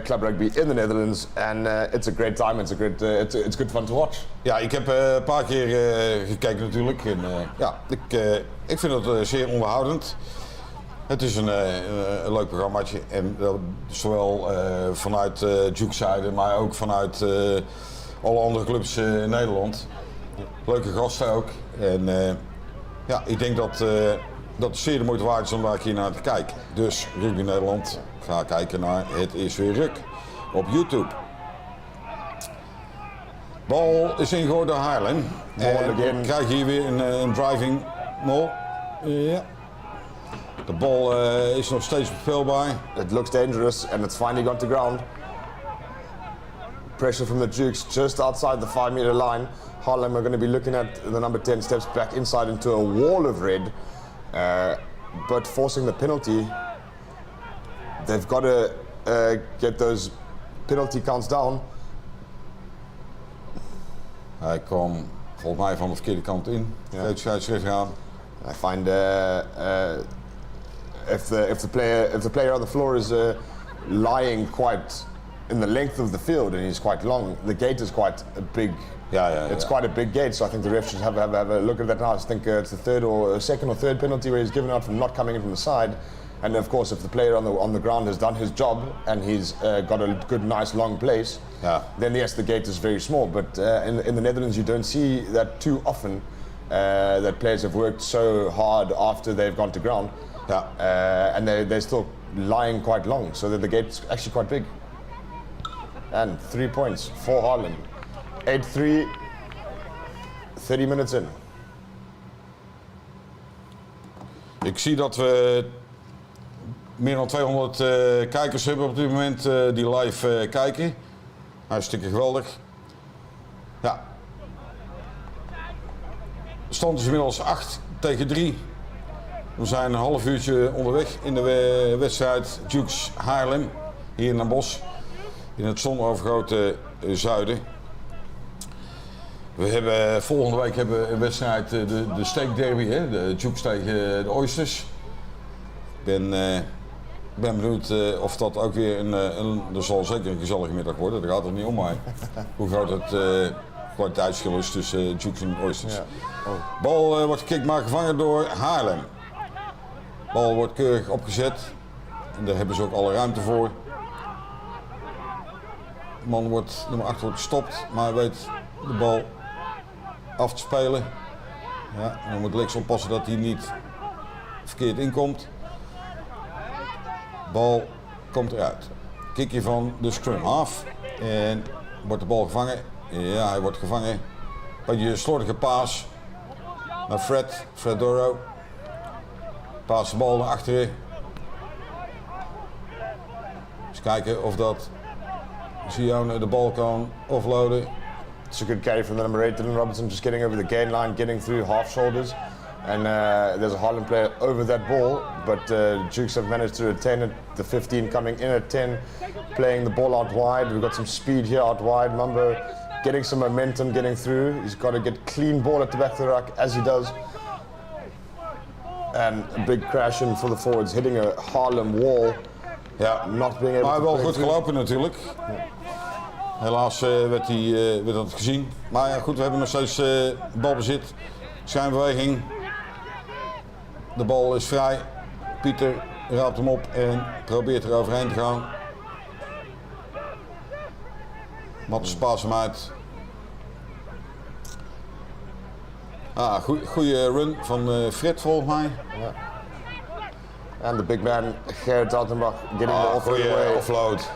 B: club rugby in the Netherlands, and it's a great time. It's good fun to watch.
A: Ja, ik heb een paar keer gekeken natuurlijk. En, ik vind het zeer onderhoudend. Het is een leuk programmaatje. En zowel vanuit Jukes-zijde, maar ook vanuit alle andere clubs in Nederland. Leuke gasten ook. En ik denk dat het zeer de moeite waard is om daar een keer naar te kijken. Dus Rugby Nederland, ga kijken naar Het is weer Ruk op YouTube. Bal is ingegooid door Haarlem. En we krijgen hier weer een driving maul. Ja. De bal is nog steeds bespeelbaar.
B: It looks dangerous and it's finally gone to ground. Pressure from the Jukes just outside the 5 meter line. Haarlem are going to be looking at the number 10 steps back inside into a wall of red. But forcing the penalty, they've got to get those penalty counts down.
A: Hij kwam volgens mij van de verkeerde kant in.
B: Ja.
A: De scheidsrechter aan.
B: I find if the player on the floor is lying quite in the length of the field and he's quite long, the gate is quite a big. It's quite a big gate, so I think the ref should have a look at that now. I think it's the second or third penalty where he's given out from not coming in from the side. And of course, if the player on the ground has done his job and he's got a good, nice, long place, then yes, the gate is very small. But in the Netherlands, you don't see that too often. That players have worked so hard after they've gone to ground, and they're still lying quite long, so that the gate's actually quite big. And 3 points for Haarlem. 8-3, 30 minutes in.
A: Ik zie dat we meer dan 200 kijkers hebben op dit moment die live kijken. Hartstikke geweldig. Ja. De stand is inmiddels 8-3. We zijn een half uurtje onderweg in de wedstrijd Dukes Haarlem, hier in Bosch, in het zonovergoten zuiden. We hebben volgende week een wedstrijd, de steak derby, hè? De Dukes tegen de Oysters. Ik ben benieuwd of dat ook weer er zal zeker een gezellige middag worden, daar gaat het niet om, maar hoe groot het kwaliteitsverschil is tussen Dukes en Oysters. Ja. Oh. Bal wordt gekikt, maar gevangen door Haarlem. Bal wordt keurig opgezet en daar hebben ze ook alle ruimte voor. De man nummer 8 wordt gestopt, maar weet de bal af te spelen. Ja, en dan moet links oppassen dat hij niet verkeerd inkomt. Bal komt eruit. Kickje van de scrum half en wordt de bal gevangen. Ja, hij wordt gevangen. Beetje een slordige paas naar Fred Doro. Paas de bal naar achteren. Eens kijken of dat Sion de bal kan offloaden.
B: It's a good carry from the number 8, Dylan Robertson, just getting over the gain line, getting through half shoulders. And there's a Haarlem player over that ball, but Dukes have managed to retain it. The 15 coming in at 10, playing the ball out wide. We've got some speed here out wide. Mambo getting some momentum, getting through. He's got to get clean ball at the back of the ruck, as he does. And a big crash in for the forwards, hitting a Haarlem wall.
A: Ja,
B: not being able
A: maar
B: to
A: wel goed gelopen natuurlijk. Ja. Helaas werd dat gezien. Maar ja, goed, we hebben nog steeds balbezit. Schijnbeweging. De bal is vrij. Pieter raapt hem op en probeert er overheen te gaan. Matten spaast hem uit. Goede run van Fred volgens mij.
B: Ja. And the big man, s-hertogenbosch, getting the
A: offload.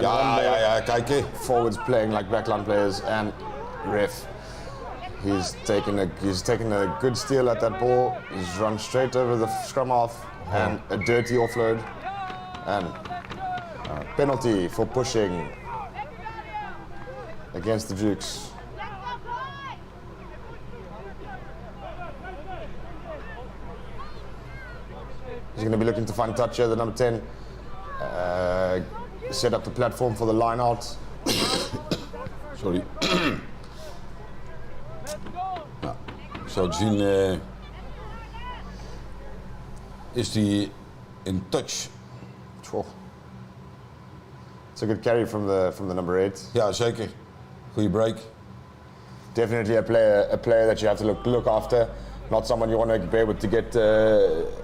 A: Ja, kijk eens.
B: Forwards playing like backline players and Riff. He's taken a good steal at that ball. He's run straight over the scrum half and a dirty offload. And penalty for pushing against the Dukes. He's going to be looking to find touch here, the number 10. Set up the platform for the line out.
A: Sorry. Nou, zo te zien is hij in touch.
B: It's a good carry from the number 8.
A: Ja, zeker. Goeie break.
B: Definitely a player that you have to look after. Not someone you want to be able to get,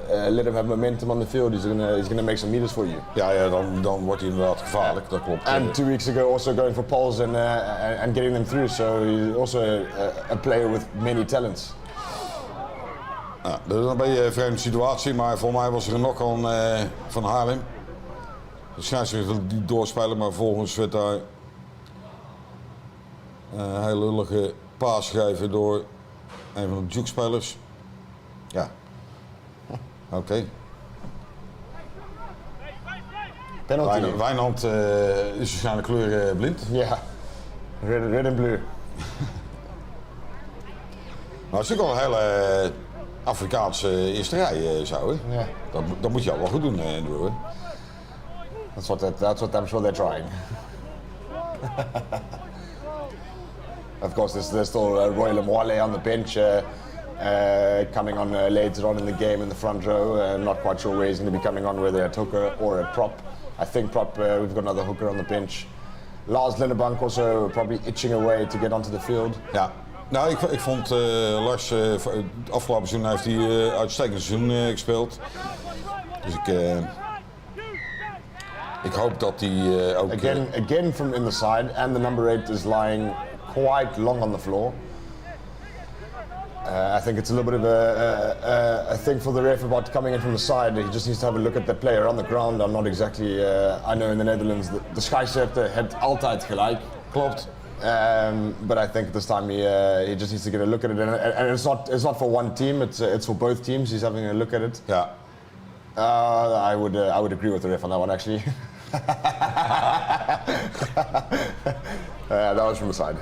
B: let him have momentum on the field. He's gonna make some meters for you.
A: Ja, dan wordt hij inderdaad gevaarlijk, dat klopt.
B: And 2 weeks ago also going for poles and getting them through. So he's also a player with many talents.
A: Ja, dat is een beetje een vreemde situatie, maar voor mij was er nog van Haarlem. De scheidsrechter die doorspelen, maar vervolgens werd daar een hele lullige paas gegeven door een van de Duke-spelers. Ja. Oké.
B: Penalty.
A: Wijnand is waarschijnlijk kleurblind.
B: Ja. Red en blue.
A: Nou, het is ook wel een hele Afrikaanse eerste rij zo, hè?
B: Ja.
A: Dat moet je al wel goed doen, Andrew, hè?
B: That's what I'm sure they're trying. Of course, there's still Roy Mwale on the bench, coming on later on in the game in the front row. Not quite sure where he's going to be coming on, whether at hooker or at prop. I think prop, we've got another hooker on the bench. Lars Lindebank also probably itching away to get onto the field.
A: Ja, nou ik vond Lars, het afgelopen seizoen heeft hij uitstekend seizoen gespeeld. Dus ik hoop dat hij ook...
B: Again from in the side, and the number 8 is lying quite long on the floor. I think it's a little bit of a thing for the ref about coming in from the side. He just needs to have a look at the player on the ground. I'm not exactly. I know in the Netherlands de scheidsrechter het altijd gelijk.
A: Klopt.
B: But I think this time he just needs to get a look at it, and it's not for one team. It's for both teams. He's having a look at it.
A: Ja.
B: I would agree with the ref on that one actually. That was from the side.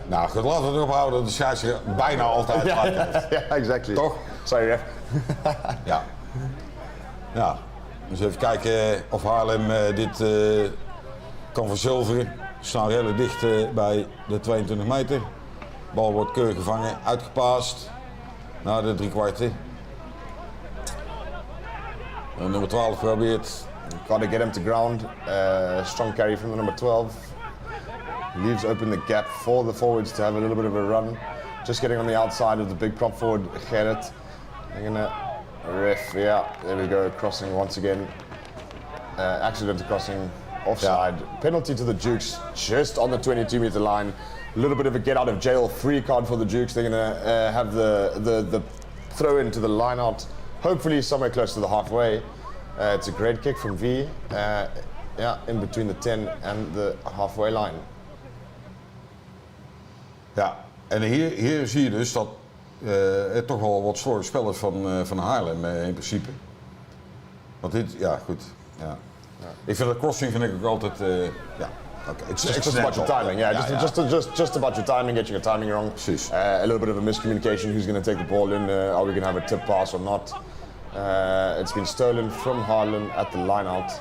A: Nou goed, laten we erop houden dat de scheidsrechter bijna altijd gelijk heeft.
B: Yeah, exactly.
A: Toch?
B: Sorry, ref.
A: Ja. Ja. Dus even kijken of Haarlem dit kan verzilveren. Ze staan redelijk dicht bij de 22 meter. De bal wordt keurig gevangen, uitgepaast naar de driekwart. Nummer 12 probeert.
B: Gotta get him to ground. Strong carry from the number 12. Leaves open the gap for the forwards to have a little bit of a run. Just getting on the outside of the big prop forward, Gerrit. They're gonna ref, yeah, there we go, crossing once again. Accidental crossing, offside. Yeah. Penalty to the Dukes, just on the 22-meter line. A little bit of a get out of jail free card for the Dukes. They're gonna have the throw into the line out, hopefully somewhere close to the halfway. It's a great kick from V, yeah, in between the 10 and the halfway line.
A: Ja, en hier zie je dus dat het toch wel wat slordig spel is van Haarlem in principe. Want dit, ja goed. Ja. Ik vind dat crossing vind ik ook altijd, ja. Okay.
B: It's just about your timing, just about your timing, getting your timing wrong.
A: Precies.
B: A little bit of a miscommunication, who's going to take the ball in, are we going to have a tip pass or not? It's been stolen from Haarlem at the line out.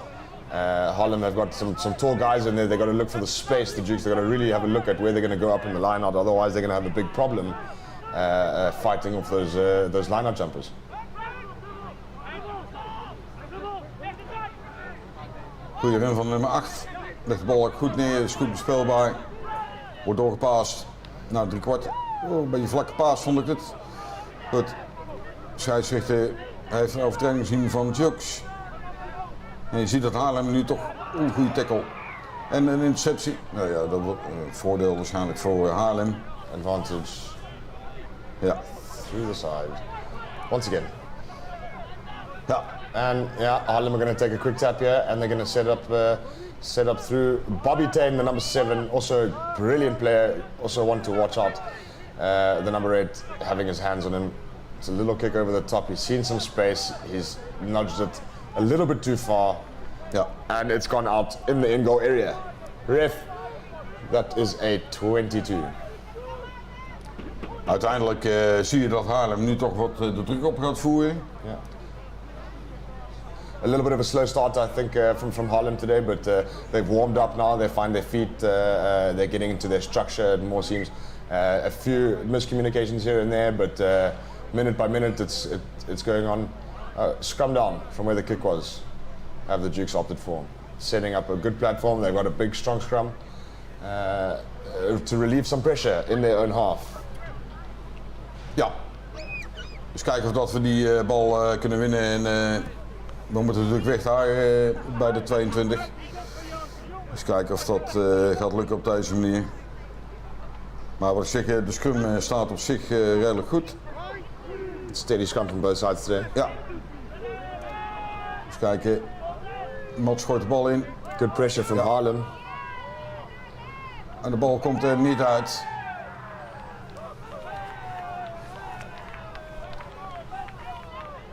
B: Haarlem have got some tall guys in there. They've got to look for the space. The Dukes, they've got to really have a look at where they're going to go up in the line out. Otherwise, they're going to have a big problem fighting off those line out jumpers.
A: Goeie run van nummer 8. Legt de bal ook goed neer, is goed bespeelbaar. Wordt doorgepaast. Nou, driekwart. Oh, een beetje vlakke paas vond ik het. Goed. Scheidsrechter heeft een overtreding gezien van Jux. En je ziet dat Haarlem nu toch een goede tackle. En een interceptie. Nou ja, dat wordt voordeel waarschijnlijk voor Haarlem.
B: Advantage.
A: Ja.
B: Through the side. Once again.
A: Ja.
B: And yeah, Haarlem are going to take a quick tap here, and they're going to set up through Bobby Tain, the number 7, also a brilliant player, also one to watch out. The number 8 having his hands on him. It's a little kick over the top. He's seen some space. He's nudged it a little bit too far.
A: Ja.
B: And it's gone out in the in-goal area. Ref, that is a 22.
A: Uiteindelijk zie je dat Haarlem nu toch wat de druk op gaat voeren.
B: Yeah. A little bit of a slow start, I think, from Haarlem today, but they've warmed up now. They find their feet. They're getting into their structure. It more seems a few miscommunications here and there, but minute by minute, it's going on. Scrum down from where the kick was. Have the Dukes opted for setting up a good platform. They've got a big, strong scrum to relieve some pressure in their own half.
A: Ja. Dus kijken of dat we die bal kunnen winnen. En we moeten natuurlijk weg daar bij de 22. Dus kijken of dat gaat lukken op deze manier. Maar wat ik zeg, de scrum staat op zich redelijk goed.
B: Steady scrum from both sides today.
A: Ja. Dus kijken. Mats gooit de bal in.
B: Good pressure from Haarlem.
A: En de bal komt er niet uit.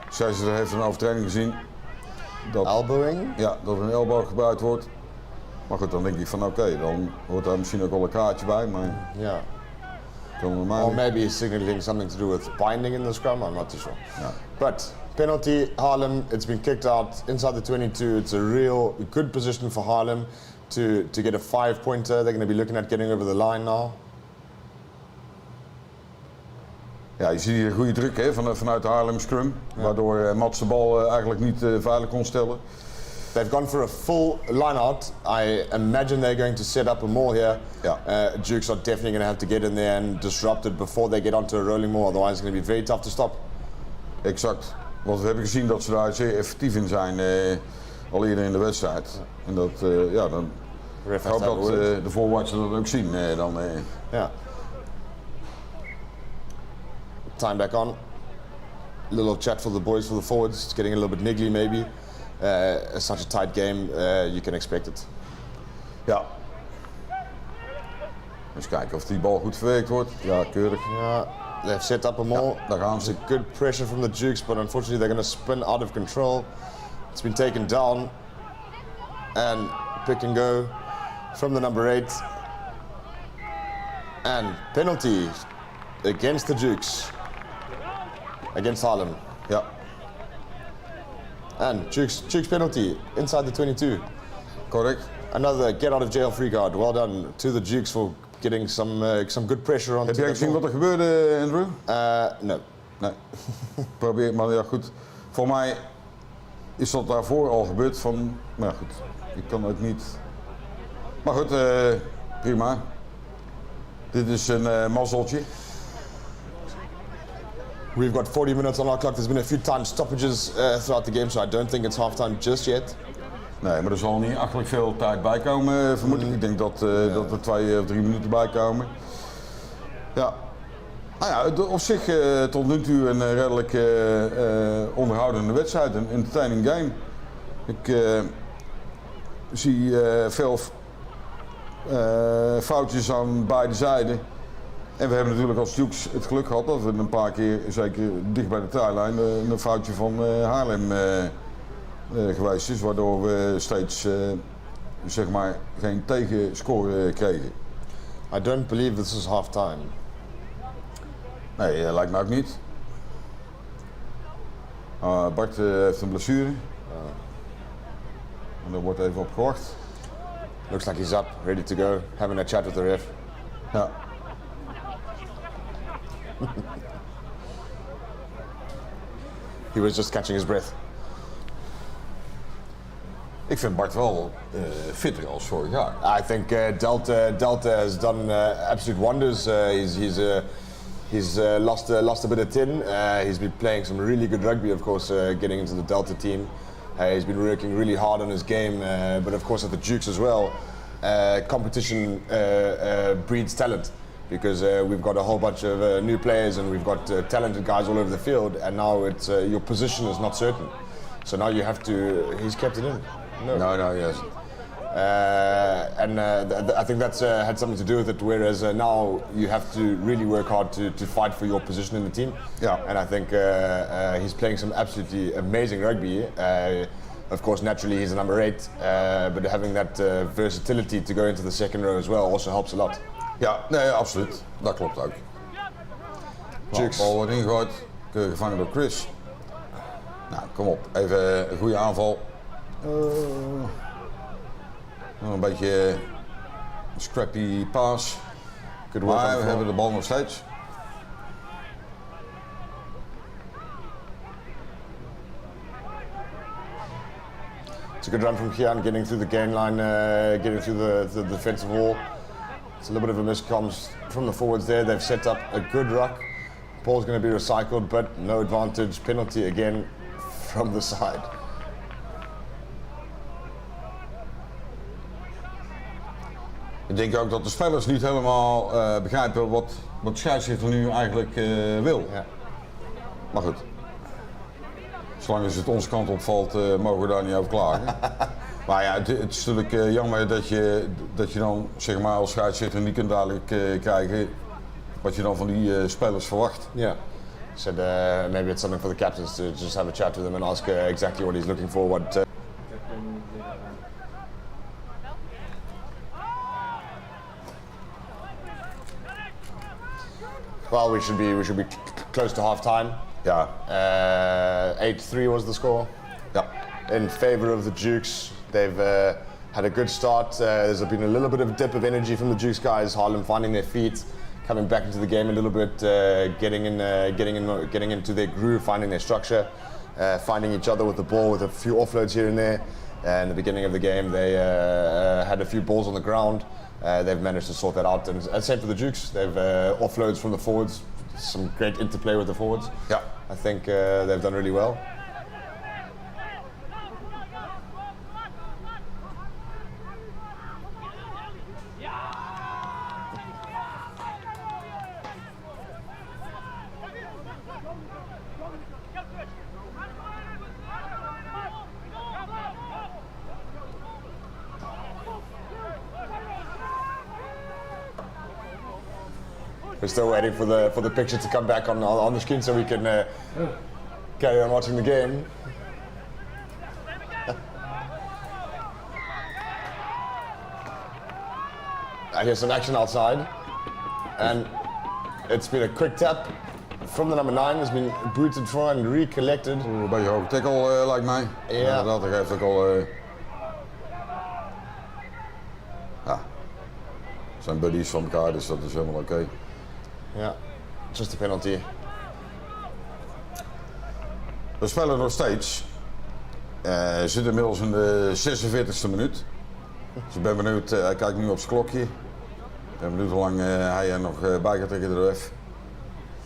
A: Scheidsrechter heeft een overtreding gezien.
B: Elbowing?
A: Ja, dat er een elleboog gebruikt wordt. Maar goed, dan denk ik van oké, dan hoort daar misschien ook wel een kaartje bij. Maar
B: yeah.
A: Or
B: maybe he's signaling something to do with binding in the scrum, I'm not too sure.
A: Yeah.
B: But penalty, Haarlem, it's been kicked out inside the 22. It's a real good position for Haarlem to get a 5-pointer. They're going to be looking at getting over the line now.
A: Ja, je ziet hier een goede druk hè, vanuit de Haarlem scrum, waardoor Mats de bal eigenlijk niet veilig kon stellen.
B: They've gone for a full line-out. I imagine they're going to set up a more here.
A: Yeah.
B: Dukes are definitely going to have to get in there and disrupt it before they get onto a rolling more. Otherwise it's going to be very tough to stop.
A: Exact. Want we hebben gezien dat ze daar zeer effectief in zijn al eerder in de wedstrijd. En dat, ja, dan hoop dat de forwards dat ook zien dan.
B: Ja. time back on. Little chat for the boys, for the forwards. It's getting a little bit niggly maybe. Such a tight game, you can expect it.
A: Ja. Eens kijken of die bal goed verwerkt wordt. Ja, keurig.
B: Yeah, they've set up a more.
A: Daar gaan
B: It's
A: ze.
B: a good pressure from the Dukes, but unfortunately they're going to spin out of control. It's been taken down. And pick and go from the number 8. And penalty against the Dukes. Against Haarlem.
A: Ja.
B: And Dukes penalty inside the 22.
A: Correct.
B: Another get out of jail free card. Well done to the Dukes for getting some good pressure on.
A: Heb jij gezien wat er gebeurde, Andrew?
B: No.
A: Nee. Probeer, maar ja goed. Voor mij is dat daarvoor al gebeurd van, maar goed, ik kan ook niet. Maar goed, prima. Dit is een mazzeltje.
B: We've got 40 minutes on our clock. There's been a few time stoppages throughout the game, so I don't think it's halftime just yet.
A: Nee, maar er zal niet achterlijk veel tijd bij komen, vermoed ik. Ik denk dat er 2 of 3 minuten bij komen. Ja. Nou ja, op zich tot nu toe een redelijk onderhoudende wedstrijd, een entertaining game. Ik zie veel foutjes aan beide zijden. En we hebben natuurlijk als Dukes het geluk gehad dat we een paar keer, zeker dicht bij de trijlijn, een foutje van Haarlem geweest is, waardoor we steeds zeg maar geen tegenscore kregen.
B: I don't believe this is halftime.
A: Nee, lijkt me ook niet. Bart heeft een blessure. En daar wordt even op gewacht.
B: Looks like he's up, ready to go, having a chat with the ref.
A: Ja.
B: He was just catching his breath.
A: Ik vind Bart wel fitter als vorig jaar.
B: I think Delta has done absolute wonders. He's lost a bit of tin. He's been playing some really good rugby, of course, getting into the Delta team. He's been working really hard on his game, but of course at the Dukes as well. Competition breeds talent, because we've got a whole bunch of new players and we've got talented guys all over the field, and now it's your position is not certain. So now you have to. He's kept it in.
A: No, yes.
B: I think that's had something to do with it. Whereas now you have to really work hard to fight for your position in the team.
A: Yeah.
B: And I think he's playing some absolutely amazing rugby. Of course, naturally he's a number 8, but having that versatility to go into the second row as well also helps a lot.
A: Ja, nee, absoluut. Dat klopt ook.
B: Dukes.
A: Bal wordt ingegooid, keurig gevangen door Chris. Nou, kom op. Even een goede aanval. Een beetje een scrappy pass. Maar we hebben de bal nog steeds.
B: It's a good run from Kian, getting through the gain line, getting through the defensive wall. It's a little bit of a miscomms from the forwards there. They've set up a good ruck. Ball's going to be recycled, but no advantage. Penalty again from the side.
A: Ik denk ook dat de spelers niet helemaal begrijpen wat de scheidsrechter nu eigenlijk wil.
B: Ja.
A: Maar goed. Zolang als het onze kant opvalt, mogen we daar niet over klagen. Maar ja, het is natuurlijk jammer dat je dan zeg maar als scheidsrechter niet kunt dadelijk krijgen wat je dan van die spelers verwacht.
B: Yeah. Said maybe it's something for the captains to just have a chat with him and ask exactly what he's looking for. Well, we should be close to half time.
A: Ja.
B: 8-3 was the score.
A: Ja.
B: In favour of the Dukes. They've had a good start. There's been a little bit of a dip of energy from the Dukes guys. Haarlem finding their feet, coming back into the game a little bit, getting into their groove, finding their structure, finding each other with the ball with a few offloads here and there. In the beginning of the game, they had a few balls on the ground. They've managed to sort that out, and same for the Dukes. They've offloads from the forwards, some great interplay with the forwards.
A: Ja.
B: I think they've done really well. We're still waiting for the picture to come back on the screen so we can carry on watching the game. I hear some action outside, and it's been a quick tap from the number 9. Has been booted for and recollected.
A: Een beetje hoge tackle lijkt mij.
B: Ja.
A: Dat geeft ook al. Ja. Zijn buddies van elkaar, dus dat is helemaal oké.
B: Ja, just a penalty.
A: We spelen nog steeds. Zitten inmiddels in de 46e minuut. Dus ik ben benieuwd, hij kijkt nu op zijn klokje. Ik ben benieuwd hoe lang hij er nog bij gaat trekken door F.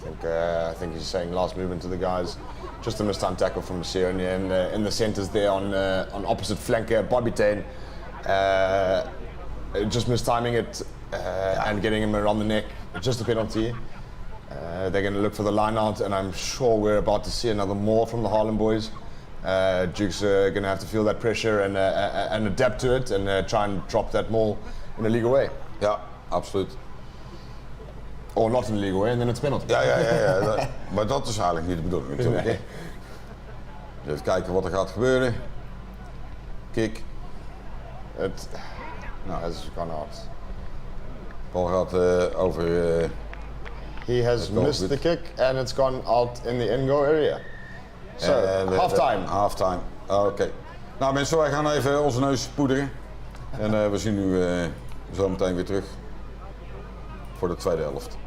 B: I think he's saying last movement to the guys. Just a mistime tackle from Monsieur in the centres there on opposite flank Bobby Tane. Just mistiming it and getting him around the neck. Just a penalty. They're going to look for the line out, and I'm sure we're about to see another maul from the Haarlem boys. Duke's going to have to feel that pressure and adapt to it and try and drop that maul in a legal way.
A: Ja, absoluut.
B: Or not in a legal way, and then it's penalty.
A: Ja. Maar dat is eigenlijk niet de bedoeling natuurlijk.
B: Nee.
A: Dus even kijken wat er gaat gebeuren. Kick.
B: It has gone out.
A: Bal gaat over.
B: He has missed the kick and it's gone out in the in-goal area. So, halftime.
A: Halftime. Oké. Nou mensen, wij gaan even onze neus poederen. En we zien u zo meteen weer terug voor de tweede helft.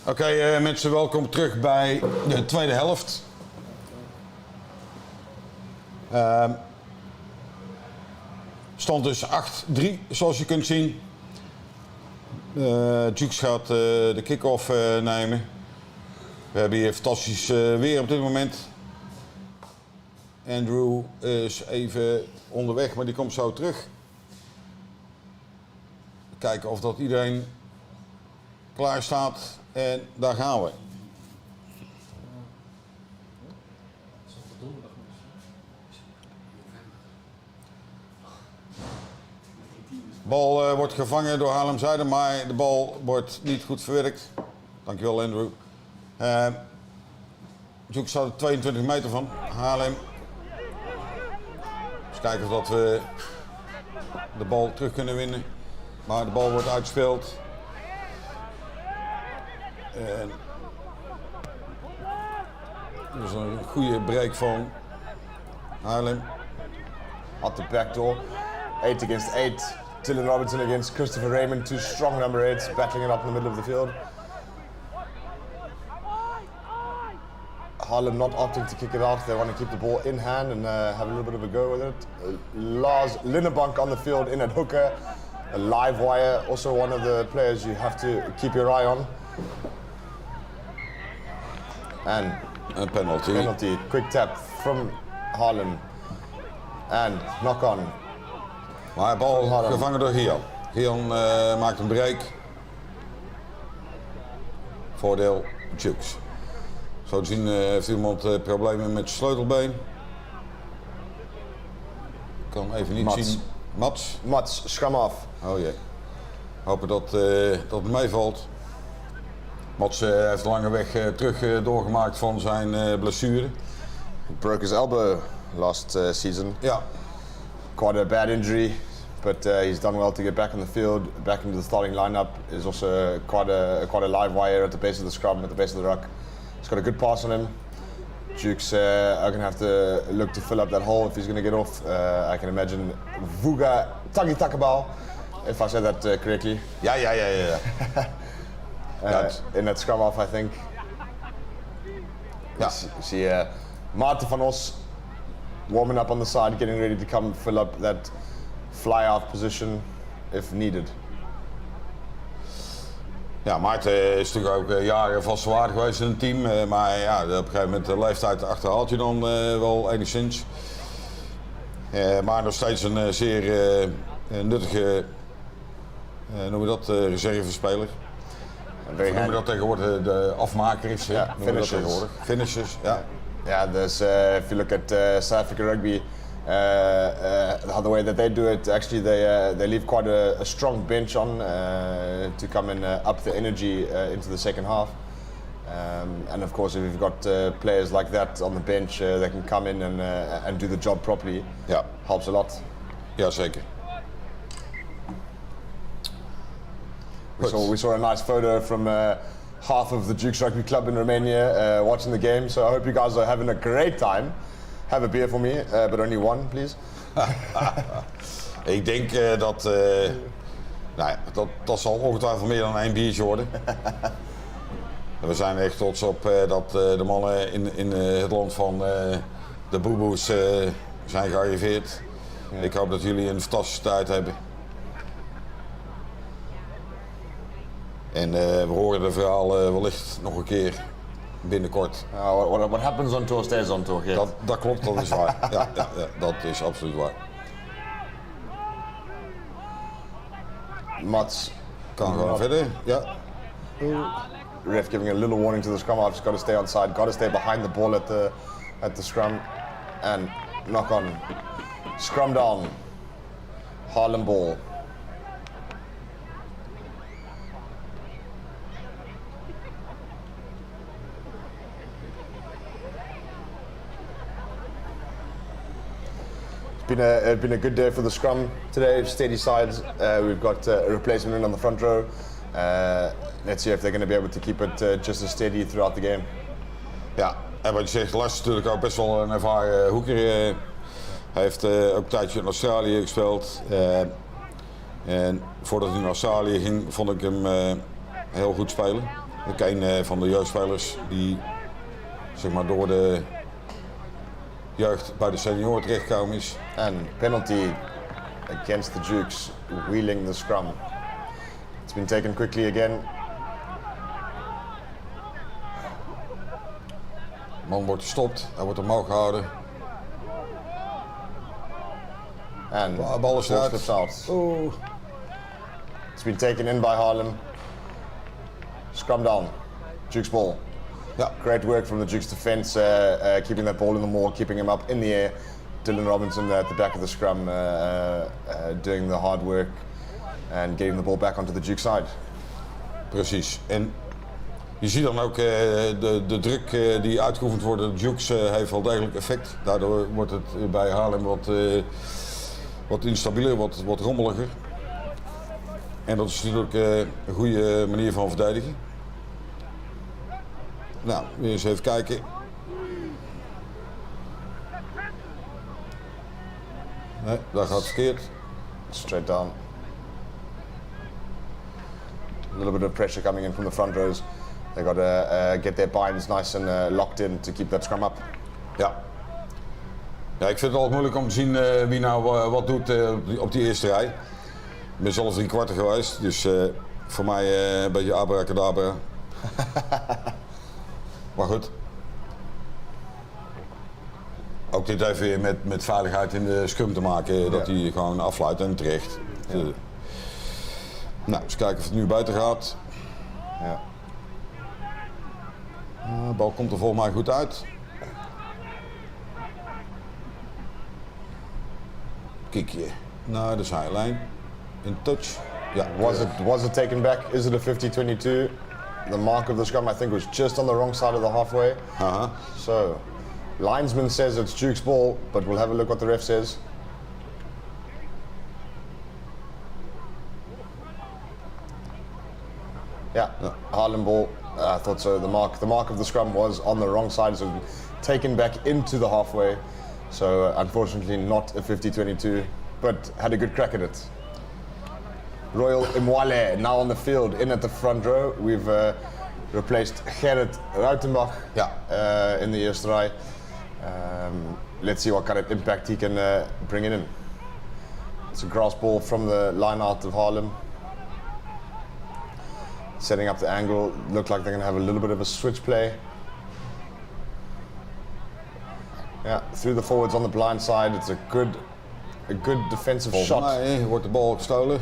A: Oké, mensen, welkom terug bij de tweede helft. Stand dus 8-3, zoals je kunt zien. Jukes gaat de kick-off nemen. We hebben hier fantastisch weer op dit moment. Andrew is even onderweg, maar die komt zo terug. Kijken of dat iedereen klaar staat. En daar gaan we. Bal wordt gevangen door Haarlem Zuiden, maar de bal wordt niet goed verwerkt. Dankjewel, Andrew. Zoek staat er 22 meter van. Haarlem. Eens kijken of dat we de bal terug kunnen winnen. Maar de bal wordt uitgespeeld. En dat is een goede break van Haarlem.
B: At the back door. 8 against 8. Dylan Robertson against Christopher Raymond. 2 strong number 8s battling it up in the middle of the field. Haarlem not opting to kick it out. They want to keep the ball in hand and have a little bit of a go with it. Lars Linnebank on the field in at hooker. A live wire, also one of the players you have to keep your eye on. And
A: a penalty.
B: Penalty. Quick tap from Haarlem. And knock on.
A: Maar bal gevangen door Gian. Gian maakt een break. Voordeel Jukes. Zo te zien heeft iemand problemen met zijn sleutelbeen. Ik kan even niet zien.
B: Mats, scrum off.
A: Oh jee. Hopen dat het meevalt. Mats heeft een lange weg terug doorgemaakt van zijn blessure.
B: Broke his elbow last season.
A: Ja.
B: Quite a bad injury, but he's done well to get back on the field, back into the starting lineup. Is also quite a live wire at the base of the scrum, at the base of the ruck. He's got a good pass on him. Jukes are going to have to look to fill up that hole if he's going to get off. I can imagine Vuga Tagitakabal, if I said that correctly.
A: Ja.
B: In that scrum off, I think.
A: Ja.
B: See Maarten van Os warming up on the side, getting ready to come fill up that fly-off position if needed.
A: Ja, Maarten is natuurlijk ook jaren vaste waarde geweest in het team, maar ja, op een gegeven moment de leeftijd achterhaalt je dan wel enigszins. Maar nog steeds een zeer nuttige, noemen we dat, reservespeler. Noemen we dat tegenwoordig, de afmaker is,
B: finishers.
A: Finishers, ja.
B: Yeah, there's if you look at South Africa rugby, the way that they do it, actually they leave quite a strong bench on to come and up the energy into the second half. And of course, if you've got players like that on the bench, they can come in and do the job properly.
A: Ja.
B: Helps a lot.
A: Ja, zeker.
B: We saw a nice photo from half of the Dukes Rugby Club in Romania watching the game. So I hope you guys are having a great time. Have a beer for me, but only one, please.
A: Ik denk dat zal ongetwijfeld meer dan 1 biertje worden. We zijn echt trots op dat de mannen in het land van de boeboes zijn gearriveerd. Ja. Ik hoop dat jullie een fantastische tijd hebben. En we horen de verhalen wellicht nog een keer binnenkort.
B: What happens on tour stays on tour. Yes.
A: Dat klopt, dat is waar. Ja, dat is absoluut waar.
B: Mats
A: kan gewoon verder. Ja.
B: Ref giving a little warning to the scrum half. Just got to stay on side. Got to stay behind the ball at the scrum and knock on. Scrum down. Haarlem ball. It's been a good day for the scrum today. Steady sides. We've got a replacement in on the front row. Let's see if they're going to be able to keep it just as steady throughout the game.
A: Ja, en wat je zegt, Lars is natuurlijk ook best wel een ervaren hoeker. Hij heeft ook een tijdje in Australië gespeeld. En voordat hij naar Australië ging, vond ik hem heel goed spelen. Ook een van de jeugdspelers die zeg maar, door de jeugd bij de senioren terechtgekomen is.
B: And penalty against the Dukes, wheeling the scrum. It's been taken quickly again.
A: De man wordt gestopt, hij wordt omhoog gehouden.
B: And
A: Bal is eruit.
B: slips out.
A: Oeh.
B: It's been taken in by Haarlem. Scrum down. Dukes ball.
A: Ja.
B: Great work from the Dukes defense, keeping that ball in the maul, keeping him up in the air. Dylan Robinson at the back of the scrum, doing the hard work and getting the ball back onto the Duke side.
A: Precies. En je ziet dan ook de druk die uitgeoefend wordt door de Dukes heeft wel degelijk effect. Daardoor wordt het bij Haarlem wat instabieler, wat rommeliger. En dat is natuurlijk een goede manier van verdedigen. Nou, weer eens even kijken. Nee, daar gaat het verkeerd.
B: Straight down. A little bit of pressure coming in from the front rows. They got to get their binds nice and locked in to keep that scrum up.
A: Ja. Ja, ik vind het altijd moeilijk om te zien wie nou wat doet op die eerste rij. Ik ben zelf 3/4 geweest, dus voor mij een beetje abracadabra. Maar goed. Ook dit heeft weer met veiligheid in de scrum te maken, dat hij gewoon afluit en terecht. Ja. Nou, eens kijken of het nu buiten gaat.
B: Ja.
A: De bal komt er volgens mij goed uit. Kiekje naar de zijlijn. In touch. Ja.
B: Was it taken back? Is it a 50-22? The mark of the scrum, I think, was just on the wrong side of the halfway. So, linesman says it's Duke's ball, but we'll have a look what the ref says. Yeah, Haarlem ball. I thought so. The mark of the scrum was on the wrong side, so taken back into the halfway. So unfortunately, not a 50-22, but had a good crack at it. Royal Imwale now on the field, in at the front row. We've replaced Gerrit Ruitenbach in the eerste rij. Let's see what kind of impact he can bring in. It's a grass ball from the line out of Haarlem. Setting up the angle, look like they're going to have a little bit of a switch play. Yeah, through the forwards on the blind side, it's a good defensive shot.
A: Volgens mij wordt de bal gestolen.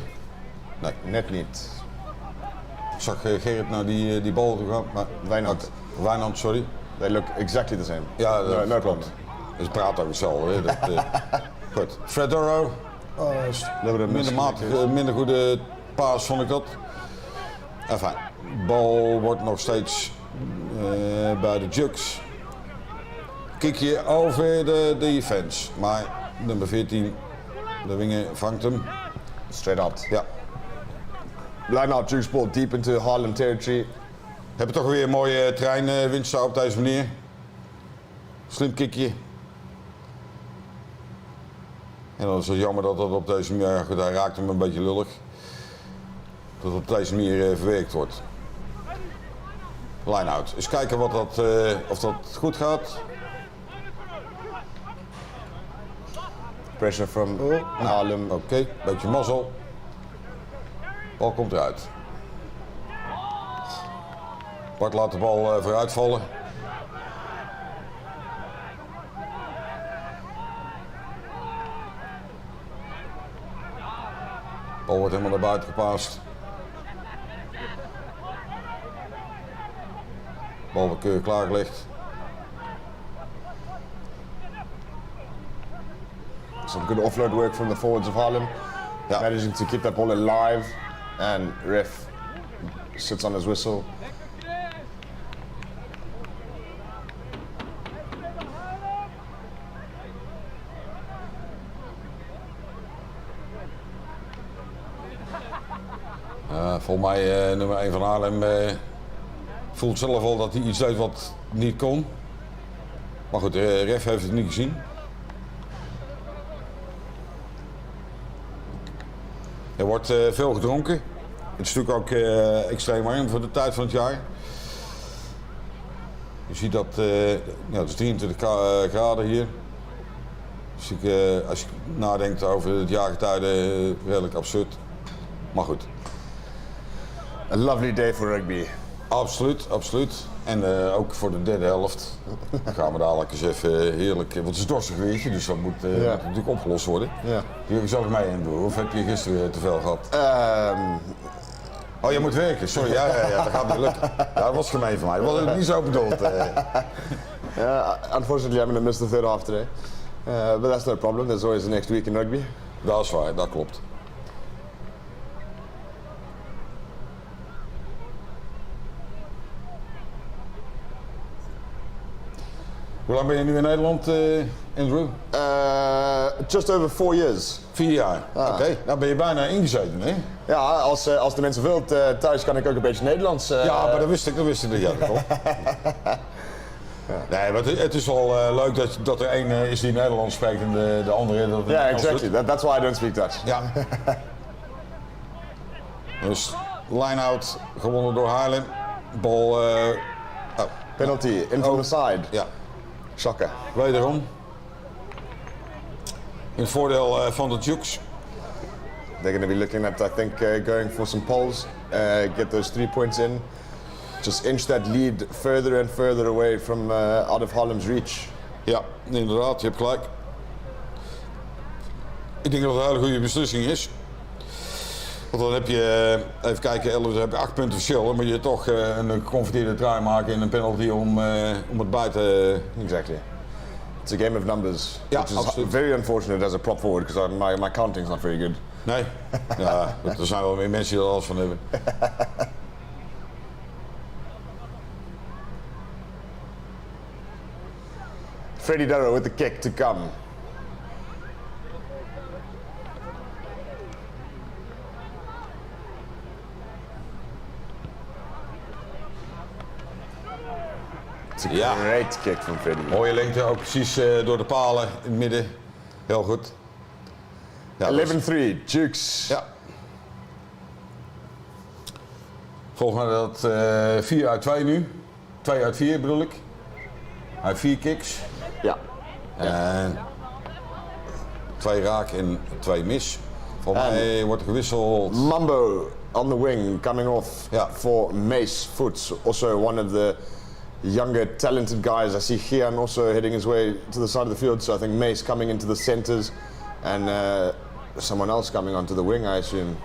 B: Nee, net niet.
A: Ik zag Gerrit naar die bal toe gaan, maar Wijnand, sorry.
B: They look exactly the same.
A: Ja,
B: no problem.
A: Dus praat ook hetzelfde. Goed. Fred Doro. Minder goede paas vond ik dat. Enfin, de bal wordt nog steeds bij de Dukes. Kiekje over de defense. Maar nummer 14, de winger, vangt hem.
B: Straight out.
A: Ja.
B: Line out, Dukes ball deep into Haarlem territory.
A: Hebben toch weer een mooie treinwinst op deze manier. Slim kiekje. En dan is het jammer dat dat op deze manier, goed, hij raakt hem een beetje lullig. Dat op deze manier verwerkt wordt. Line out. Eens kijken of dat goed gaat.
B: Pressure from Haarlem.
A: Oké, beetje mazzel. Bal komt eruit. Bart laat de bal vooruit vallen. De bal wordt helemaal naar buiten gepaast. De bal wordt keurig klaargelegd.
B: Some good offload work from the forwards of Haarlem.
A: Ja.
B: Managing to keep that ball alive. And ref sits on his whistle.
A: Volgens mij nummer 1 van Haarlem voelt zelf al dat hij iets deed wat niet kon. Maar goed, de ref heeft het niet gezien. Er wordt veel gedronken het is natuurlijk ook extreem warm voor de tijd van het jaar. Je ziet dat, het is 23 graden hier. Dus als je nadenkt over het jaargetijde, redelijk absurd. Maar goed.
B: A lovely day for rugby.
A: Absoluut, absoluut. En ook voor de derde helft gaan we dadelijk eens even heerlijk, want het is dorstig weertje, dus dat moet natuurlijk opgelost worden. Ja. Heb je gezellig mee in doen, of heb je gisteren weer te veel gehad? Oh, je moet werken, sorry, ja, dat gaat niet lukken. Ja, dat was gemeen van mij, dat was niet zo bedoeld.
B: Unfortunately I'm going to miss the third half today. But that's no problem, there's always the next week in rugby.
A: Dat is waar, dat klopt. Hoe lang ben je nu in Nederland, Andrew?
B: Just over 4 years.
A: 4 jaar, oké. Nou ben je bijna ingezeten, hè?
B: Ja, als de mensen wilt, thuis kan ik ook een beetje Nederlands.
A: Ja, maar dat wist ik dat jij toch? Nee, maar het is wel leuk dat er één is die Nederlands spreekt en de andere dat
B: Ja, exactly. That's why I don't speak Dutch.
A: Ja. Dus line-out, gewonnen door Haarlem. Bal...
B: Penalty, in from the side.
A: Ja.
B: Shocker.
A: Wederom. In het voordeel van de Jukes.
B: They're going to be looking at, I think, going for some poles, get those 3 points in. Just inch that lead further and further away from out of Haarlem's reach.
A: Ja, inderdaad, je hebt gelijk. Ik denk dat het een hele goede beslissing is. Want dan heb je, even kijken, dan heb je 8 punten verschil. Dan moet je toch een geconverteerde try maken in een penalty om het bij te...
B: Exactly. It's a game of numbers.
A: Ja,
B: which is
A: absoluut.
B: very unfortunate as a prop forward, because my counting's not very good.
A: Nee, ja, er zijn wel meer mensen die er alles van hebben.
B: Freddie Darrow with the kick to come. It's a great kick from Freddie.
A: Mooie lengte, ook precies door de palen in het midden. Heel goed. Ja,
B: 11-3, Jukes.
A: Ja. Volgens mij dat 4 uit 2 nu. 2 uit 4 bedoel ik. Hij heeft 4 kicks.
B: Ja.
A: En 2 raak en 2 mis. Volgens mij wordt er gewisseld.
B: Mambo on the wing, coming off for Mace Foots. Also one of the younger, talented guys. I see Gian also heading his way to the side of the field. So I think Mace coming into the centers and someone else coming onto the wing, I assume.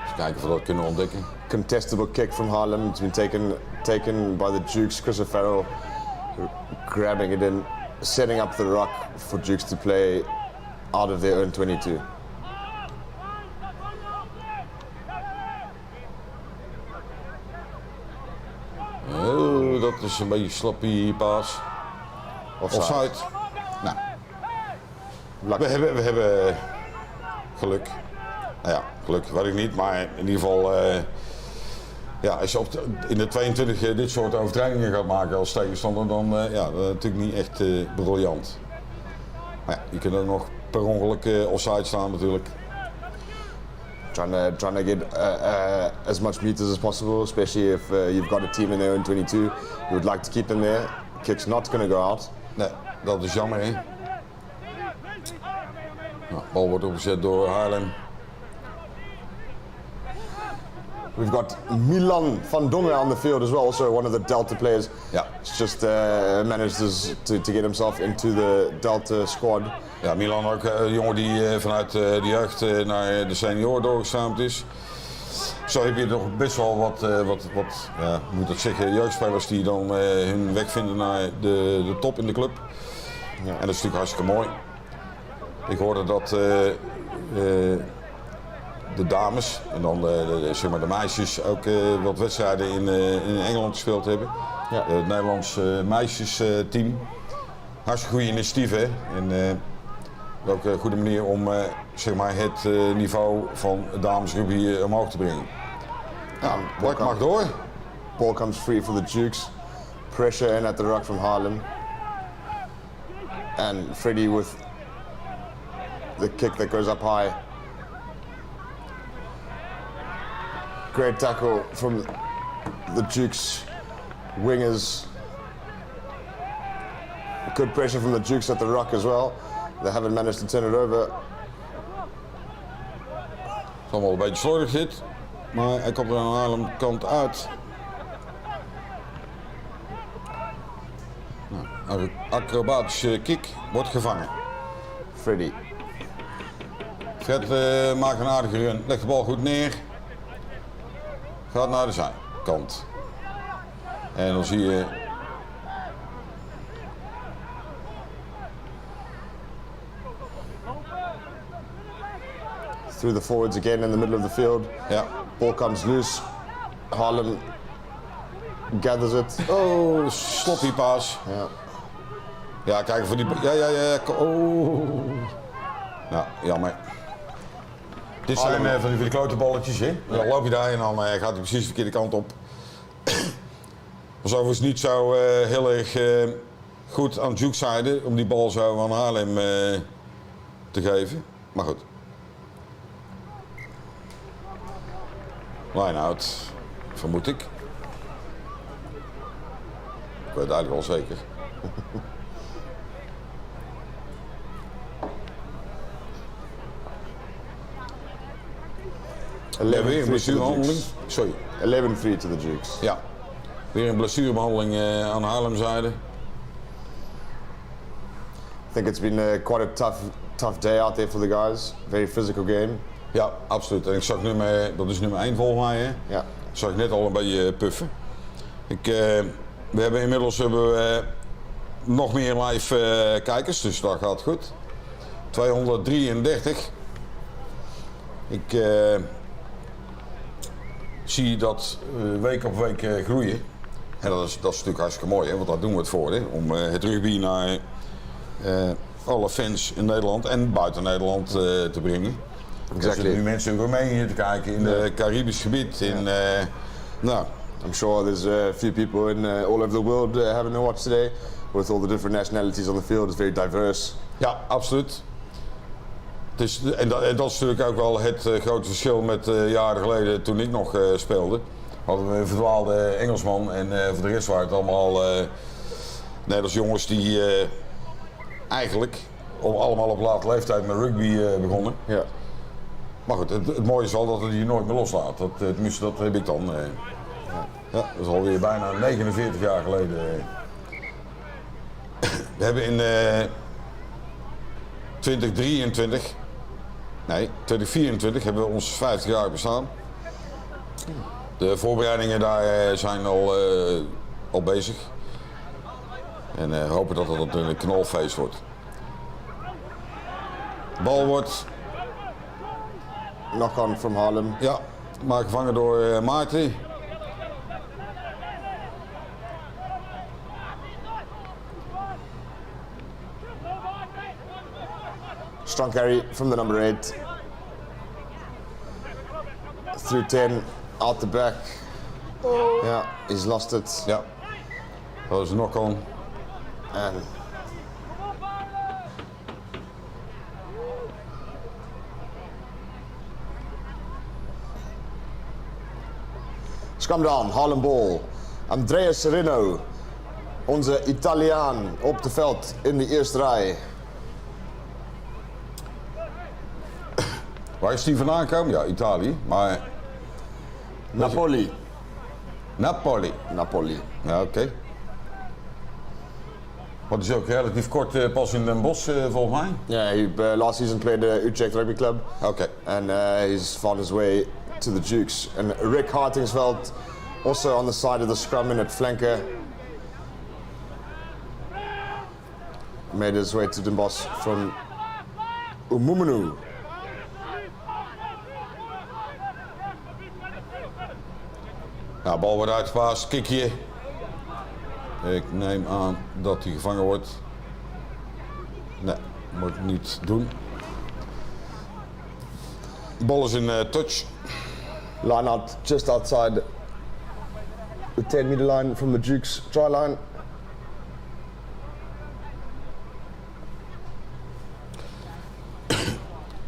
A: Even kijken of we dat kunnen ontdekken.
B: Contestable kick from Haarlem. It's been taken by the Jukes. Chris O'Farrell grabbing it in, setting up the ruck for Jukes to play out of their own 22.
A: Oh, dat is een beetje slappie paas. Offside. Nou, we hebben geluk. Nou ja, geluk weet ik niet, maar in ieder geval... als je in de 22 dit soort overtredingen gaat maken als tegenstander, dan dat is natuurlijk niet echt briljant. Maar ja, je kunt ook nog per ongeluk offside staan natuurlijk.
B: Trying to get as much meters as possible, especially if you've got a team in their own 22. You would like to keep them there. Kick's not going to go out.
A: Nee, dat is jammer, hè. Nou, bal wordt opgezet door Haarlem.
B: We've got Milan van Dongen on the field as well, also one of the Delta players.
A: Ja.
B: He's just managed to get himself into the Delta squad.
A: Ja, Milan ook een jongen die vanuit de jeugd naar de senior doorgestroomd is. Zo heb je nog best wel wat moet ik zeggen, jeugdspelers die dan hun weg vinden naar de top in de club. Ja. En dat is natuurlijk hartstikke mooi. Ik hoorde dat de dames en dan zeg maar de meisjes ook wat wedstrijden in Engeland gespeeld hebben. Ja. Het Nederlands meisjesteam. Hartstikke goede initiatief, hè. En ook een goede manier om zeg maar het niveau van damesrugby omhoog te brengen. Ja, Bart mag door.
B: Ball comes free for the Jukes. Pressure in at the ruck from Haarlem. And Freddie with the kick that goes up high. Great tackle from the Dukes wingers. Good pressure from the Dukes at the ruck as well. They haven't managed to turn it over.
A: Het is allemaal een beetje slordig dit, maar hij komt er aan de Haarlem kant uit. Nou, een acrobatische kick wordt gevangen.
B: Freddy.
A: Fred maakt een aardige run, legt de bal goed neer. Gaat naar de zijkant. En dan zie je...
B: Through the forwards again in the middle of the field.
A: Ja.
B: Ball comes loose. Haarlem gathers it.
A: Oh, sloppy paas.
B: Ja.
A: Ja, kijk voor die... Ja. Oh. Ja, jammer. Dit zijn van die klote balletjes, hè. Dan loop je daar en dan gaat hij precies de verkeerde kant op. Was overigens niet zo heel erg goed aan Duke's zijde om die bal zo aan Haarlem te geven. Maar goed. Line-out, vermoed ik. Ik weet het eigenlijk wel zeker. Weer een blessurebehandeling. Sorry.
B: 11-3 to the Dukes.
A: Ja. Weer een blessurebehandeling aan Haarlemzijde.
B: I think it's been quite a tough day out there for the guys. Very physical game.
A: Ja, absoluut. En ik zag dat is nummer 1 volgens mij. Hè?
B: Ja.
A: Ik zag net al een beetje puffen. We hebben inmiddels nog meer live kijkers, dus dat gaat goed. 233. Ik zie dat week op week groeien. En dat is natuurlijk hartstikke mooi, hè? Want daar doen we het voor. Hè? Om het rugby naar alle fans in Nederland en buiten Nederland te brengen. Er zitten nu mensen in Roemenië te kijken, in het Caribisch gebied. Nou,
B: I'm sure there's a few people in all over the world having a watch today. With all the different nationalities on the field, it's very diverse.
A: Ja, absoluut. En dat is natuurlijk ook wel het grote verschil met jaren geleden toen ik nog speelde. Hadden we een verdwaalde Engelsman en voor de rest waren het allemaal Nederlandse jongens die eigenlijk allemaal op late leeftijd met rugby begonnen.
B: Ja.
A: Maar goed, het mooie is wel dat het hier nooit meer loslaat. Tenminste, dat heb ik dan. Ja, dat is alweer bijna 49 jaar geleden. We hebben in 2024 hebben we ons 50 jaar bestaan. De voorbereidingen daar zijn al bezig. En hopen dat het een knalfeest wordt. De bal wordt...
B: Knock-on from Haarlem.
A: Ja, maar gevangen door Maarten.
B: Strong carry from the number 8. Through 10, out the back. Yeah, he's lost it.
A: Ja, dat is een knock-on.
B: And scrum down, Haarlem ball. Andrea Serino, onze Italiaan op het veld in de eerste rij.
A: Waar is die vandaan gekomen? Ja, Italië, maar...
B: Napoli.
A: Napoli. Ja, oké. Wat is ook relatief kort pas in Den Bosch volgens mij?
B: Yeah, he last season played the Utrecht Rugby Club.
A: Oké.
B: And he's found his way to the Dukes. And Rick Hartingsveld also on the side of the scrum in at flanker. Made his way to Den Bosch from Umumunu.
A: Nou, bal wordt uitgepaast, kikje. Ik neem aan dat hij gevangen wordt. Nee, moet ik niet doen. De bal is in touch.
B: Line out just outside the 10 meter line from the Dukes try line.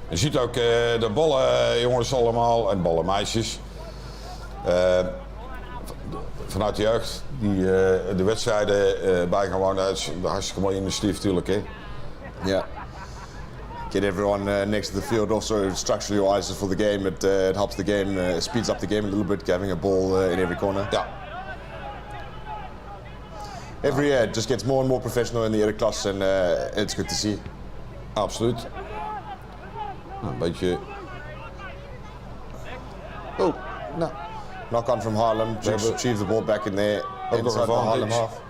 A: Je ziet ook de ballen jongens allemaal en ballenmeisjes. Vanuit de jeugd die de wedstrijden bij gaan wonen, dat is een hartstikke mooi initiatief natuurlijk. Hè?
B: Yeah. Get everyone next to the field. Also, structurally wise for the game, it helps the game, speeds up the game a little bit, having a ball in every corner.
A: Ja.
B: Every year, it just gets more and more professional in the other class, and it's good to see.
A: Absoluut. Nou, een beetje. Oh, nou.
B: Knock on from Haarlem, just retrieve the ball back in there, inside the Haarlem half.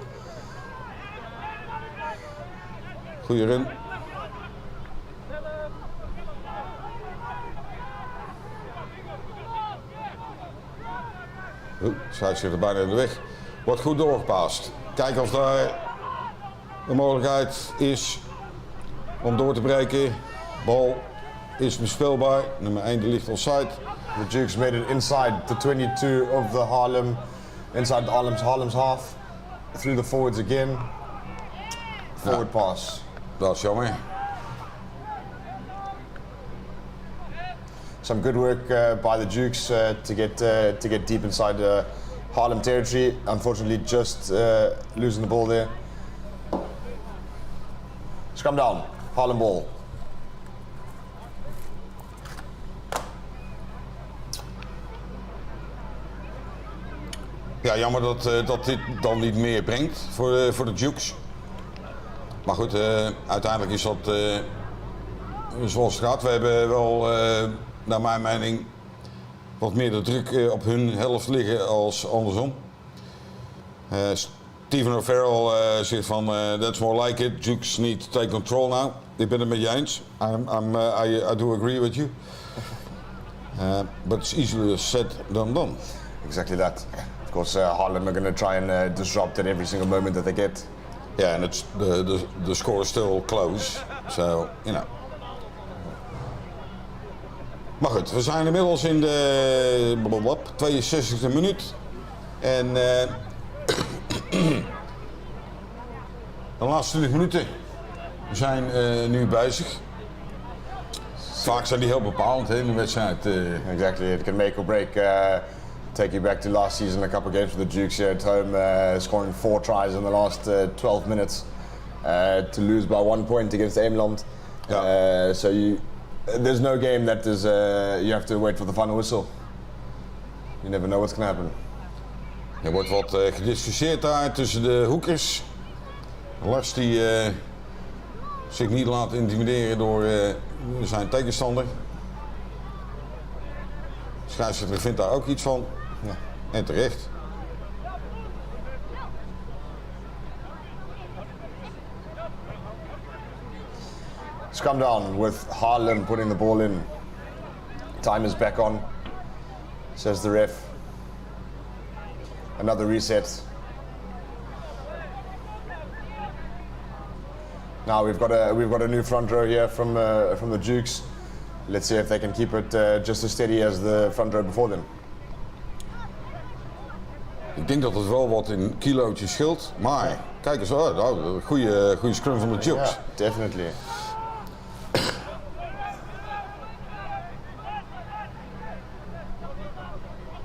A: Goeie run. Scheidsrechter bijna in de weg. Wordt goed doorgepaast. Kijk of daar een mogelijkheid is om door te breken. Bal is bespeelbaar. Nummer 1 die ligt offside.
B: The Dukes made it inside the 22 of the Haarlem, inside Haarlem's half, through the forwards again. Forward pass.
A: Dat is jammer.
B: Some good work by the Dukes to get deep inside Haarlem territory. Unfortunately, just losing the ball there. Scrum down, Haarlem ball.
A: Ja, jammer dat dit dan niet meer brengt voor de Dukes. Maar goed, uiteindelijk is dat zoals het gaat. We hebben wel, naar mijn mening, wat meer de druk op hun helft liggen als andersom. Stephen O'Farrell zegt van, that's more like it. Dukes need to take control now. Ik ben het met je eens. I do agree with you. But it's easier said than done.
B: Exactly that. Of course, Haarlem are going to try and disrupt at every single moment that they get.
A: Yeah, and it's the score is still close, so you know. Maar goed, we zijn inmiddels in de 62e minuut en de laatste 20 minuten zijn nu bezig. Vaak zijn die heel bepalend in de wedstrijd.
B: Exactly, it can make or break. Take you back to last season, a couple of games with the Dukes here at home, scoring 4 tries in the last 12 minutes to lose by 1 point against Eemland.
A: Yeah.
B: So there's no game that is, you have to wait for the final whistle. You never know what's going to happen.
A: Er wordt wat gediscussieerd daar tussen de hoekers. Lars die zich niet laat intimideren door zijn tegenstander. De scheidsrechter vindt daar ook iets van. Ja. En terecht.
B: Scrum down with Haarlem putting the ball in. Time is back on, says the ref. Another reset. Now we've got a new front row here from the Dukes. Let's see if they can keep it just as steady as the front row before them.
A: Ik denk dat het wel wat in kilootjes scheelt, maar kijk eens, goede scrum van de Dukes.
B: Yeah, definitely.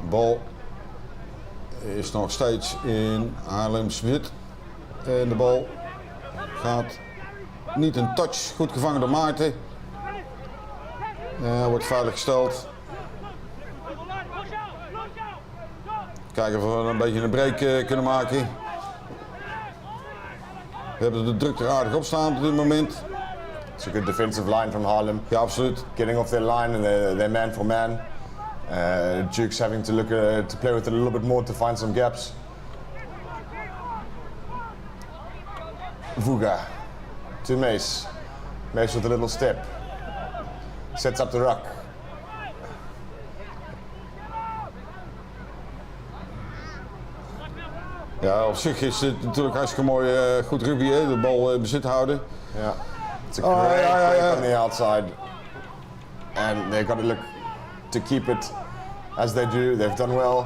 A: De bal is nog steeds in Haarlems bezit. En de bal gaat niet een touch, goed gevangen door Maarten. Wordt veilig gesteld. Kijken of we een beetje een break kunnen maken. We hebben de druk er aardig op staan op dit moment.
B: It's a good defensive line from Haarlem.
A: Ja, absoluut.
B: Getting off their line and they're man for man. Dukes having to look to play with it a little bit more to find some gaps. Vuga to Mace. Mace with a little step. Sets up the ruck.
A: Ja, op zich is het natuurlijk hartstikke mooi, goed rugby, hè? De bal bezit houden.
B: Yeah, it's a great break on the outside. And they've got to look to keep it as they do. They've done well.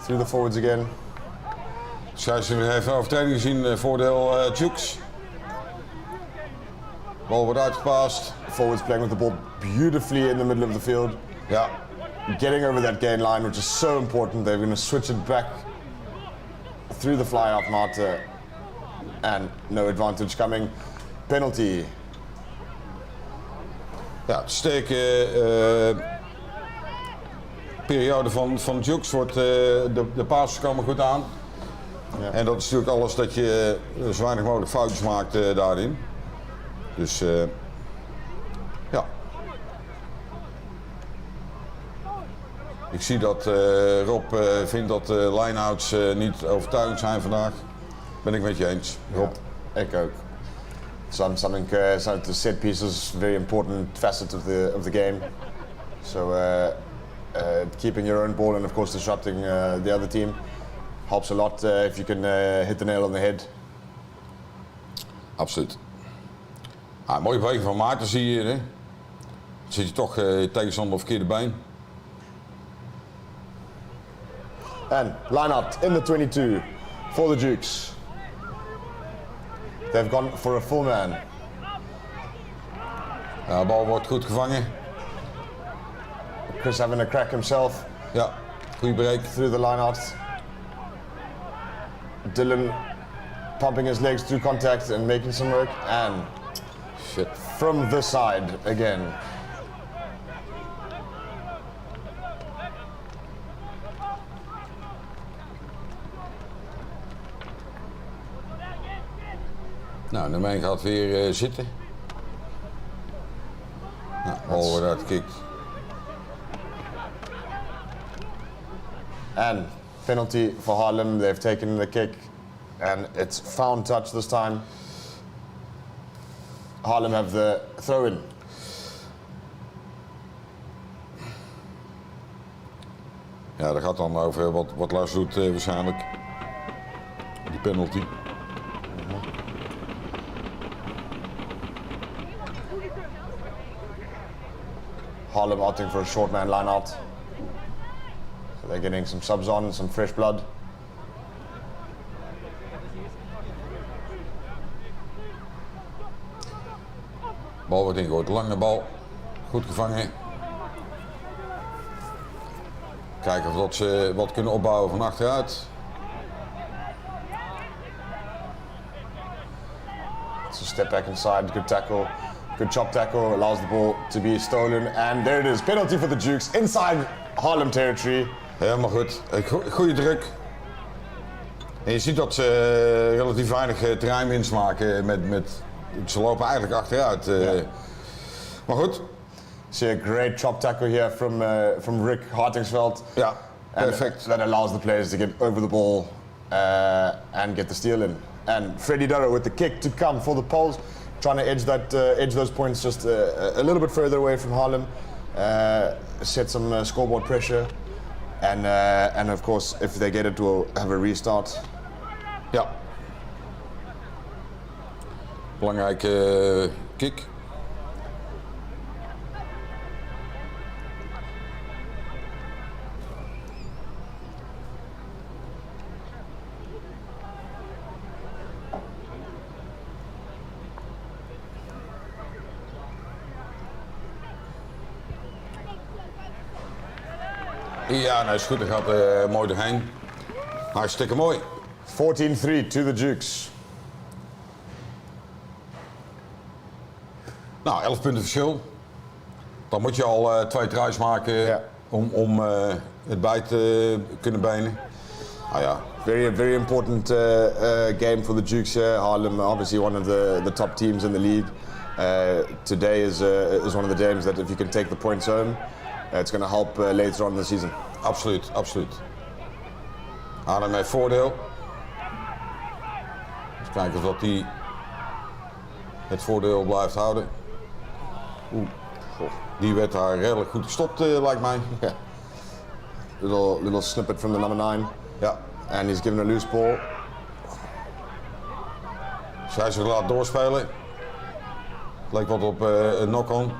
B: Through the forwards again.
A: Scheidsrechter heeft een overtreding gezien, voordeel Dukes. Bal wordt uitgepast.
B: Forwards playing with the ball beautifully in the middle of the field.
A: Ja.
B: getting over that gain line, which is so important. They're going to switch it back through the fly-out marker, and no advantage coming. Penalty.
A: Ja, sterke periode van Jukes wordt de passes komen goed aan.
B: Ja.
A: En dat is natuurlijk alles dat je zo weinig mogelijk foutjes maakt daarin. Dus ja. Ik zie dat Rob vindt dat de line-outs niet overtuigend zijn vandaag. Ben ik met je eens, Rob.
B: Ja, ik ook. Something the set pieces, very important facet of the game. So keeping your own ball and of course disrupting the other team helps a lot if you can hit the nail on the head.
A: Absoluut. Ah, mooie beweging van Maarten zie je hier. Hè? Dan zit je toch tegenstander op verkeerde been.
B: And line out in the 22 for the Dukes. They've gone for a full man.
A: Ja, de bal wordt goed gevangen.
B: Chris having a crack himself.
A: Ja, goede break.
B: Through the line out. Dylan pumping his legs through contact and making some work. And
A: Shit.
B: from the side again.
A: Nou, de man gaat weer zitten. Nou, de bal wordt uitgekikt.
B: And penalty for Haarlem. They've taken the kick and it's found touch this time. Haarlem have the throw in.
A: Ja, dat gaat dan over wat Lars doet waarschijnlijk. Die penalty.
B: Haarlem opting for a short man line out. So they're getting some subs on, some fresh blood.
A: Bal wordt ingegooid, lange bal. Goed gevangen. Kijken of dat ze wat kunnen opbouwen van achteruit.
B: It's a step back inside, good tackle. Good chop tackle, allows the ball to be stolen. And there it is, penalty for the Dukes inside Haarlem territory.
A: Helemaal goed. Goede druk. En je ziet dat ze relatief weinig terreinwinst maken. Ze lopen eigenlijk achteruit.
B: Ja.
A: Maar goed.
B: See a great chop tackle here from Rick Hartingsveld.
A: Ja, perfect.
B: That allows the players to get over the ball and get the steal in. And Freddie Durrow with the kick to come for the Poles. Trying to edge those points just a little bit further away from Haarlem. Set some scoreboard pressure. And of course, if they get it, we'll have a restart.
A: Ja. Belangrijke kick. Ja, nou is goed, dat gaat mooi doorheen. Hartstikke mooi.
B: 14-3 to the Dukes.
A: Nou, 11 punten verschil. Dan moet je al 2 tries maken om het bij te kunnen benen. Nou ja.
B: Very important game for the Dukes here. Haarlem, obviously one of the top teams in the league. Today is one of the games that if you can take the points home, it's going to help later on in the season.
A: Absoluut, absoluut. Haarlem heeft voordeel. Eens kijken of dat hij het voordeel blijft houden. Die werd daar redelijk goed gestopt, lijkt mij.
B: Yeah. Little snippet from the number 9.
A: Ja.
B: And he's given a loose ball.
A: Zij zich laat doorspelen. Leek wat op een knock-on.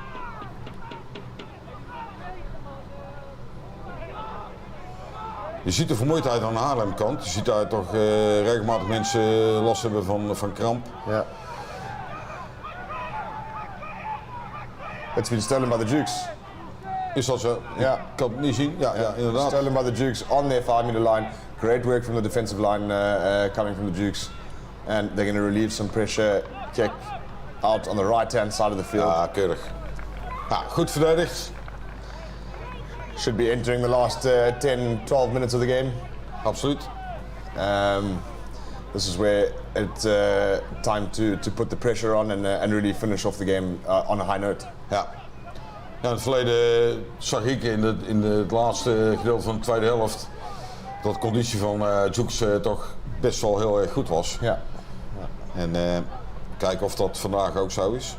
A: Je ziet de vermoeidheid aan de Haarlem-kant. Je ziet daar toch regelmatig mensen last hebben van kramp.
B: Yeah. It's been stolen by the Dukes.
A: Is dat zo?
B: Ja.
A: Ik kan het niet zien. Ja, inderdaad.
B: Stolen by the Dukes on their 5-meter line. Great work from the defensive line coming from the Dukes. And they're going to relieve some pressure. Kick out on the right-hand side of the field.
A: Ja, keurig. Ja, goed verdedigd.
B: Should be entering the last 10, 12 minutes of the game.
A: Absoluut.
B: This is where it's time to put the pressure on and really finish off the game on a high note.
A: Ja. Ja, in het verleden zag ik in het laatste gedeelte van de tweede helft dat de conditie van Jukes toch best wel heel erg goed was.
B: Ja.
A: En kijken of dat vandaag ook zo is.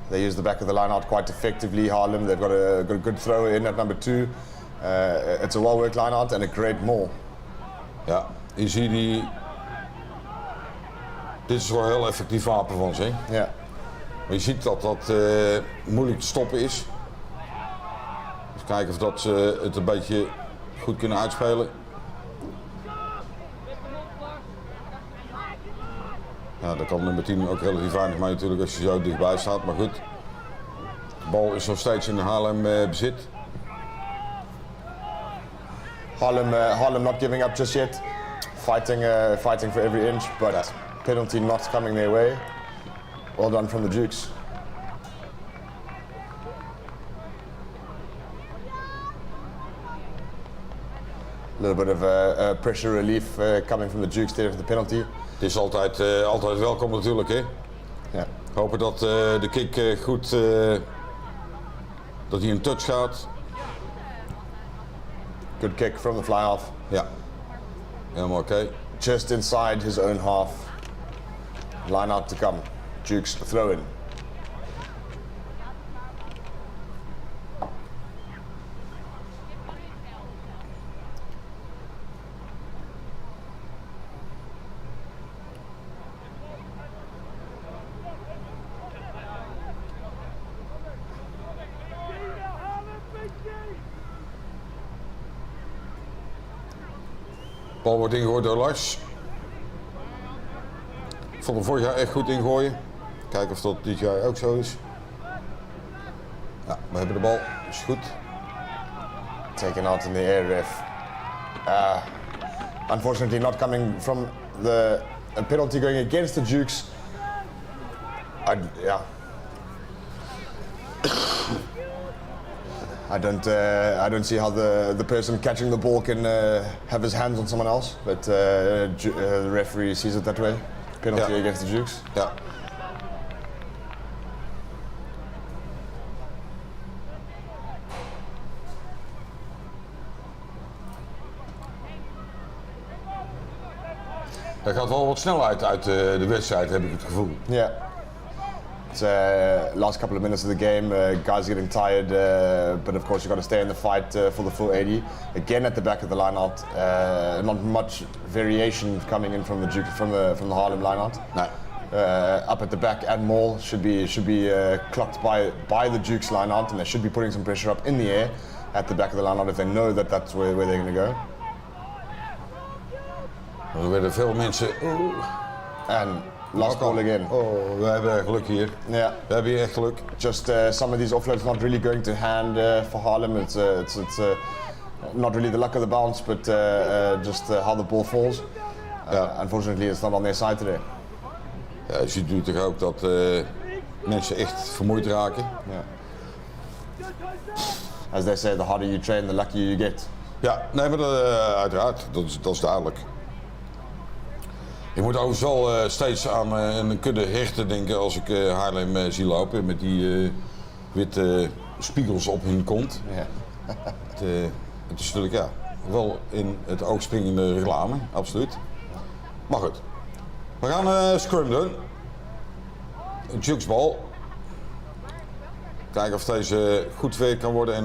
B: They use the back of the line out quite effectively. Haarlem, they've got a good throw in at number 2. It's a well-worked line out and a great maul.
A: Ja, je ziet die. Dit is wel een heel effectief wapen van ze.
B: Ja.
A: Maar je ziet dat dat moeilijk te stoppen is. Dus kijken of dat ze het een beetje goed kunnen uitspelen. Ja, daar kan nummer 10 ook relatief weinig mee natuurlijk als je zo dichtbij staat, maar goed. De bal is nog steeds in Haarlem bezit.
B: Haarlem not giving up just yet. Fighting for every inch, but penalty not coming their way. Well done from the Dukes. A little bit of pressure relief coming from the Dukes there for the penalty.
A: Het is altijd welkom natuurlijk, hè.
B: Ja.
A: Hopen dat de kick goed, dat hij in touch gaat.
B: Good kick from the fly-half.
A: Ja, helemaal oké.
B: Just inside his own half. Line out to come. Dukes throw in.
A: De bal wordt ingegooid door Lars. Ik vond hem vorig jaar echt goed ingooien. Kijken of dat dit jaar ook zo is. Ja, we hebben de bal. Is goed.
B: Taken out in the air, ref. Unfortunately not coming from a penalty going against the Dukes. I don't see how the person catching the ball can have his hands on someone else, but the referee sees it that way. Penalty against the Dukes.
A: Ja. Er gaat wel wat snelheid uit de wedstrijd, heb ik het gevoel.
B: Yeah. It's last couple of minutes of the game, guys getting tired, but of course you got to stay in the fight for the full 80. Again at the back of the lineout, not much variation coming in from the Duke, from the Haarlem lineout.
A: Nee.
B: Up at the back and Mall should be clocked by the Duke's lineout, and they should be putting some pressure up in the air at the back of the lineout if they know that that's where they're going to go.
A: Er werden veel mensen.
B: And last ball again.
A: Oh, we hebben geluk hier.
B: Yeah.
A: We hebben hier echt geluk.
B: Just some of these offloads not really going to hand for Haarlem. It's not really the luck of the bounce, but just how the ball falls. Unfortunately, it's not on their side today.
A: Ja, je ziet natuurlijk ook dat mensen echt vermoeid raken.
B: Yeah. As they say, the harder you train, the luckier you get.
A: Ja, nee, maar uiteraard, dat is duidelijk. Je moet overigens wel steeds aan een kudde herten denken als ik Haarlem zie lopen met die witte spiegels op hun kont.
B: Yeah.
A: Het is natuurlijk wel in het oog springende reclame, absoluut. Maar goed, we gaan scrum doen. Een jukesbal. Kijken of deze goed verwerkt kan worden en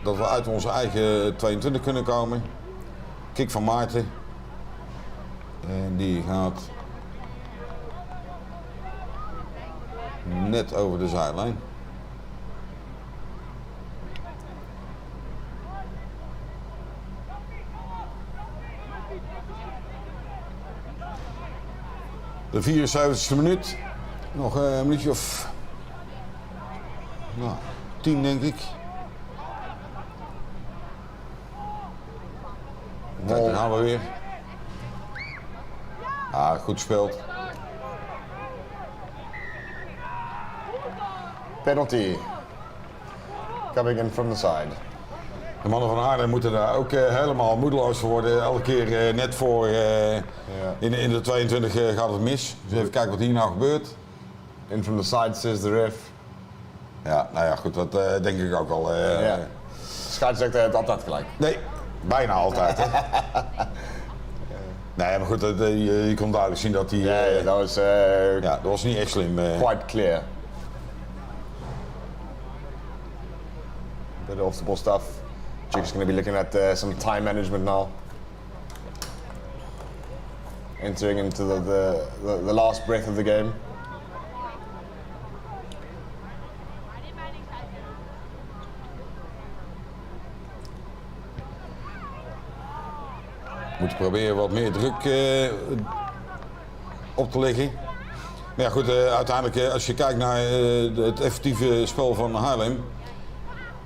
A: dat we uit onze eigen 22 kunnen komen. Kick van Maarten. En die gaat net over de zijlijn. De 74e minuut. Nog een minuutje of 10 denk ik. Kijk, daar gaan we weer. Goed gespeeld.
B: Penalty. Coming in from the side.
A: De mannen van Haarlem moeten daar ook helemaal moedeloos voor worden. Elke keer net voor in de 22 gaat het mis. Dus even kijken wat hier nou gebeurt.
B: In from the side, says the ref.
A: Ja, nou ja, goed, dat denk ik ook al.
B: Scheidsrechter heeft altijd gelijk.
A: Nee, bijna altijd. Hè. Nee, maar goed, je kon duidelijk zien dat hij... dat was niet echt slim.
B: Quite clear. Bit off the ball stuff. Chick's going to be looking at some time management now. Entering into the last breath of the game.
A: Moeten proberen wat meer druk op te leggen. Maar ja goed, uiteindelijk als je kijkt naar het effectieve spel van Haarlem,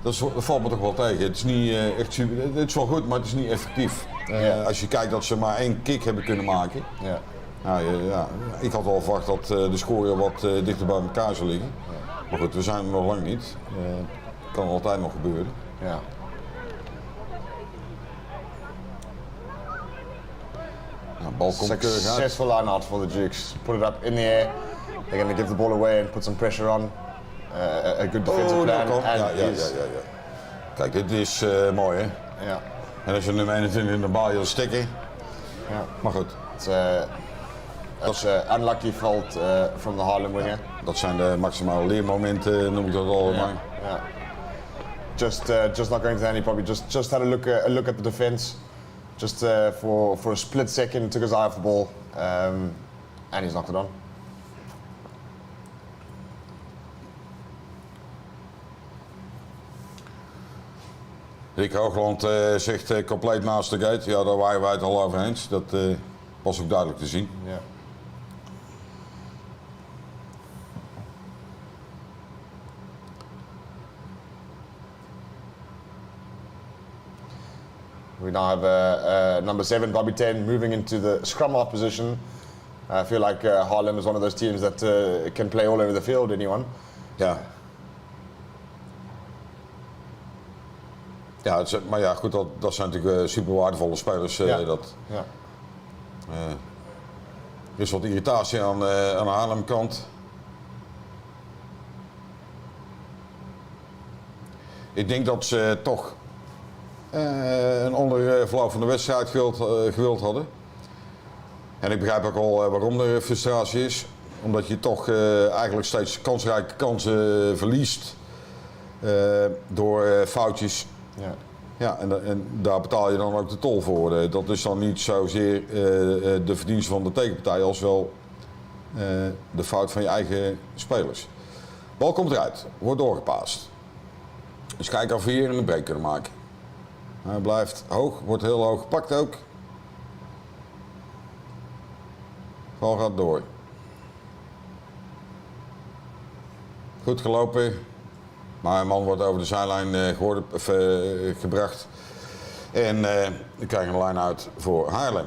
A: dat valt me toch wel tegen. Het is niet echt super, het is wel goed, maar het is niet effectief. Als je kijkt dat ze maar 1 kick hebben kunnen maken.
B: Ja.
A: Nou, ik had wel verwacht dat de score wat dichter bij elkaar zou liggen. Ja. Maar goed, we zijn er nog lang niet. Kan altijd nog gebeuren.
B: Ja.
A: Bal komt
B: successful line out for the Dukes. Put it up in the air. They're going to give the ball away and put some pressure on. A good defensive plan.
A: Ja. Kijk, dit is mooi hè.
B: Ja.
A: En als je nummer 21 in de bal wil stikken.
B: Ja.
A: Maar goed.
B: That's unlucky fault from the Haarlem winger.
A: Dat zijn de maximale leermomenten, noem ik dat allemaal.
B: Yeah. Just not going to any probably just had a look at the defense. Just for a split second, took his eye off the ball, and he's knocked it on.
A: Rick Hoogland zegt compleet naast de gate. Ja, daar waren wij het al over eens. Dat was ook duidelijk te zien.
B: Yeah. We now have number 7, Bobby 10, moving into the scrum half position. I feel like Haarlem is one of those teams that can play all over the field, anyone.
A: Ja. Ja, maar ja, goed, dat zijn natuurlijk super waardevolle spelers. Er is wat irritatie aan de Haarlem kant. Ik denk dat ze toch een andere verloop van de wedstrijd gewild hadden. En ik begrijp ook al waarom er frustratie is. Omdat je toch eigenlijk steeds kansrijke kansen verliest door foutjes.
B: Ja.
A: Ja, en daar betaal je dan ook de tol voor. Dat is dan niet zozeer de verdienste van de tegenpartij als wel de fout van je eigen spelers. Bal komt eruit, wordt doorgepaast. Dus kijk of we hier een break kunnen maken. Hij blijft hoog, wordt heel hoog gepakt ook. Bal gaat door. Goed gelopen. Maar een man wordt over de zijlijn gebracht. En we krijgen een line-out voor Haarlem.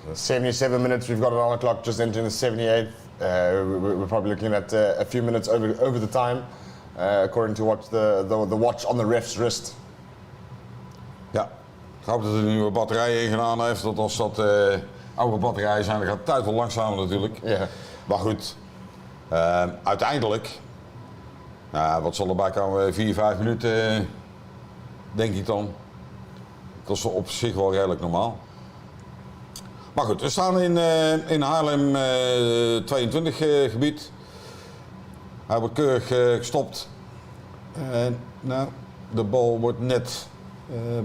B: The 77 minutes, we've got it on the clock, just entering the 78th. We're probably looking at a few minutes over the time, according to what the watch on the ref's wrist.
A: Ja, ik hoop dat er een nieuwe batterij in gedaan heeft. Dat als dat oude batterijen zijn, dan gaat de tijd wel langzamer natuurlijk.
B: Yeah.
A: Maar goed, uiteindelijk, wat zal erbij komen, 4-5 minuten, denk ik dan. Dat is op zich wel redelijk normaal. Maar goed, we staan in Haarlem 22 gebied. Hij wordt keurig gestopt. De bal wordt net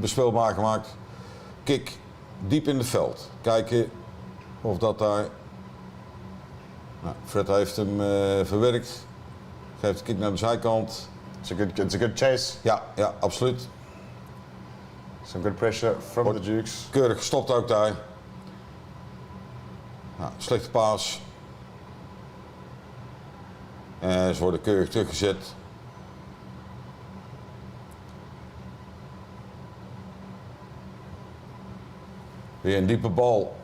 A: bespeelbaar gemaakt. Kick diep in het veld. Kijken of dat daar... Nou, Fred heeft hem verwerkt. Geeft de kick naar de zijkant.
B: It's a good chase.
A: Ja, absoluut.
B: Some good pressure from the Dukes.
A: Keurig gestopt ook daar. Nou, slechte paas. En ze worden keurig teruggezet. Weer een diepe bal.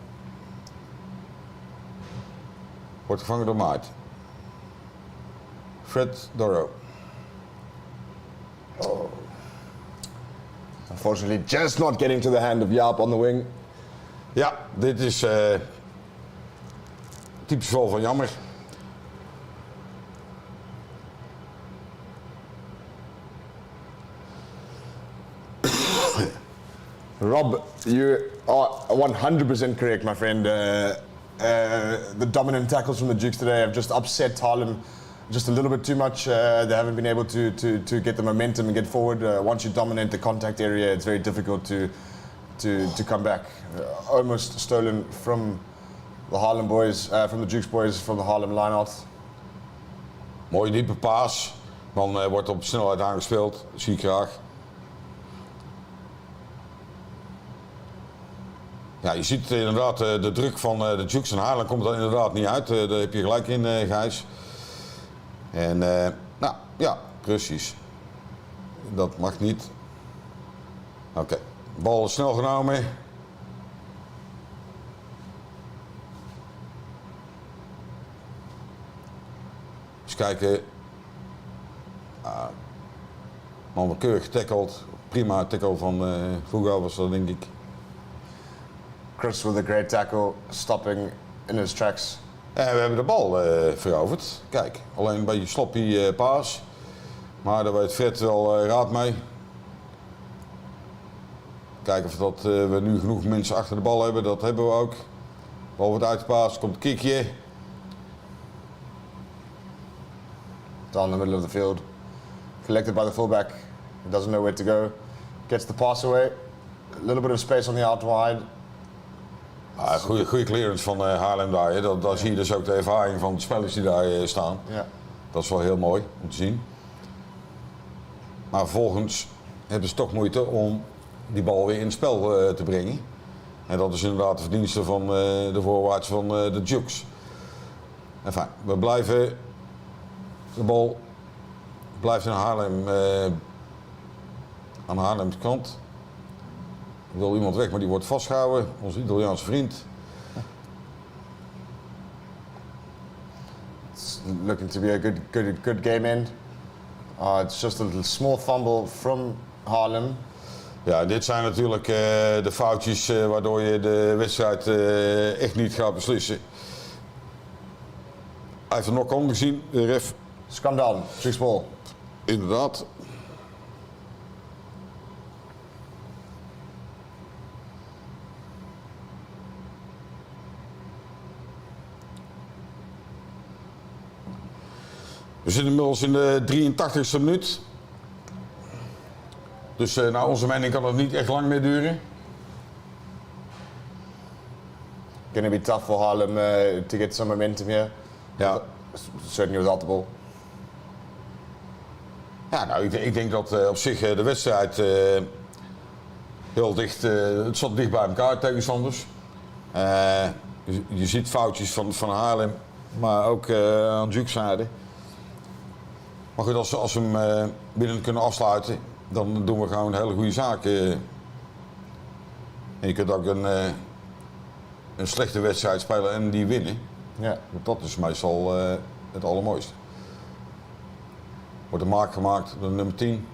A: Wordt gevangen door Maart. Fred Dorrow.
B: Oh. Unfortunately, just not getting to the hand of Jaap on the wing.
A: Ja, dit is typisch geval van jammer.
B: Rob, you are 100% correct, my friend. The dominant tackles from the Dukes today have just upset Haarlem just a little bit too much. They haven't been able to get the momentum and get forward. Once you dominate the contact area, it's very difficult to come back. Almost stolen from the Haarlem boys, from the Dukes boys, from the Haarlem line-out.
A: Mooie diepe paas. Dan wordt op snelheid aangespeeld. Dat zie ik graag. Ja, je ziet inderdaad de druk van de Dukes en Haarlem komt er inderdaad niet uit. Daar heb je gelijk in, Gijs. En nou ja, precies. Dat mag niet. Oké, bal is snel genomen. Eens kijken. Man, keurig getackled. Prima tackle van Fuga was dat, denk ik.
B: Chris with a great tackle, stopping in his tracks.
A: En we hebben de bal veroverd. Kijk, alleen een beetje sloppy paas. Maar daar weet Fred wel raad mee. Kijken of dat, we nu genoeg mensen achter de bal hebben. Dat hebben we ook. De bal wordt uitgepaast, komt een kickje.
B: Down the middle of the field. Collected by the fullback. He doesn't know where to go. Gets the pass away. A little bit of space on the out wide.
A: Goede clearance van Haarlem daar. Hè. Dat zie je dus ook de ervaring van de spelers die daar staan.
B: Ja.
A: Dat is wel heel mooi om te zien. Maar vervolgens hebben ze toch moeite om die bal weer in het spel te brengen. En dat is inderdaad de verdienste van de voorwaarts van de Dukes. Enfin, we blijven. De bal blijft in Haarlem, aan de Haarlemse kant. Er wil iemand weg, maar die wordt vastgehouden. Onze Italiaanse vriend.
B: It's looking to be a good game end. It's just a little small fumble from Haarlem.
A: Ja, dit zijn natuurlijk de foutjes waardoor je de wedstrijd echt niet gaat beslissen. Hij heeft er nog om gezien, de ref.
B: Scandal, Dukes ball.
A: Inderdaad. We zitten inmiddels in de 83ste minuut. Dus naar onze mening kan het niet echt lang meer duren.
B: Gonna be tough for Haarlem to get some momentum here.
A: Ja.
B: Certainly without the ball.
A: Ja, nou, ik denk dat op zich de wedstrijd heel dicht, het zat dicht bij elkaar, tegenstanders. Je ziet foutjes van Haarlem, maar ook aan Dukeszijde. Maar goed, als we hem binnen kunnen afsluiten, dan doen we gewoon een hele goede zaak. En je kunt ook een slechte wedstrijd spelen en die winnen.
B: Ja.
A: Dat is meestal het allermooiste. Wordt een maak gemaakt door nummer 10.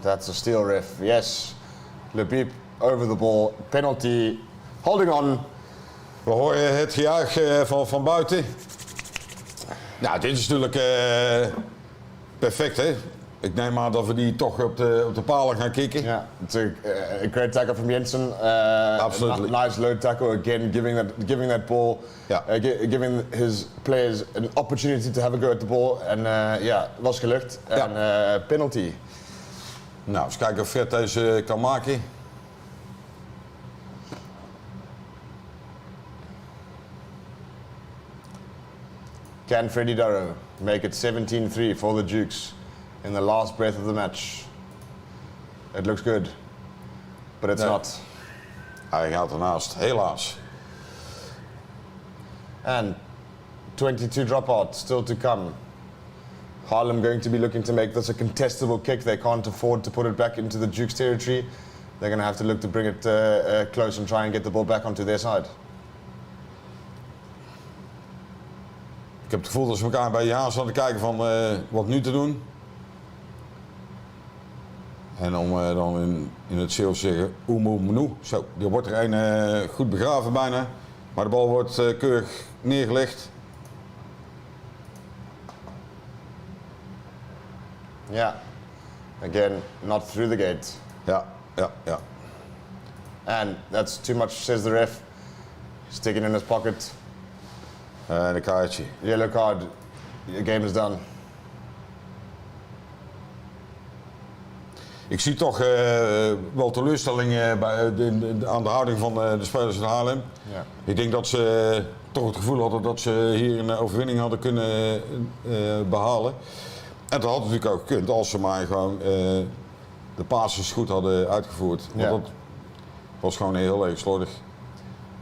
B: That's a steal, ref. Yes. Le Piep over the ball. Penalty. Holding on.
A: We horen het gejuich van buiten. Nou, dit is natuurlijk perfect, hè? Ik neem aan dat we die toch op de palen gaan kicken.
B: Yeah, it's a great tackle from Jensen.
A: Absolutely.
B: Nice low tackle again, giving that ball,
A: Yeah.
B: Giving his players an opportunity to have a go at the ball. En ja, was gelukt. En penalty.
A: Nou, eens kijken of Fred deze kan maken.
B: Can Freddie Durrow make it 17-3 for the Dukes in the last breath of the match? It looks good, but it's not.
A: Hij gaat ernaast, helaas.
B: And 22 dropout still to come. Haarlem going to be looking to make this a contestable kick. They can't afford to put it back into the Dukes territory. They're going to have to look to bring it close and try and get the ball back onto their side.
A: Ik heb het gevoel dat ze elkaar bij je aan staan te kijken van wat nu te doen. En om dan in het Zeeuws te zeggen, oemoemenu. Zo, er wordt er een goed begraven bijna. Maar de bal wordt keurig neergelegd.
B: Yeah, again, not through the gate.
A: Ja.
B: And that's too much, says the ref. Sticking in his pocket.
A: En een kaartje.
B: Yellow card. The game is done.
A: Ik zie toch wel teleurstelling aan de houding van de spelers uit Haarlem.
B: Ja.
A: Ik denk dat ze toch het gevoel hadden dat ze hier een overwinning hadden kunnen behalen. En dat had natuurlijk ook gekund als ze maar gewoon de passes goed hadden uitgevoerd. Want
B: Ja.
A: dat was gewoon heel erg slordig.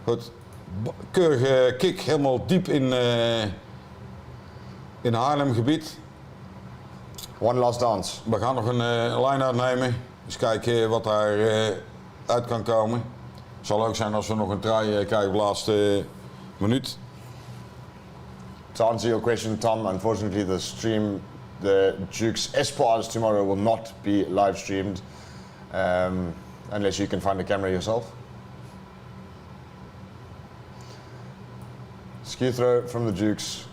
A: Goed, keurige kick helemaal diep in Haarlem gebied.
B: One last dance.
A: We gaan nog een line-out nemen. Eens kijken wat daar uit kan komen. Het zal ook zijn als we nog een try krijgen op de laatste minuut.
B: To answer your question, Tom, unfortunately the Dukes Espoirs tomorrow will not be live streamed unless you can find the camera yourself. Skew throw from the Dukes.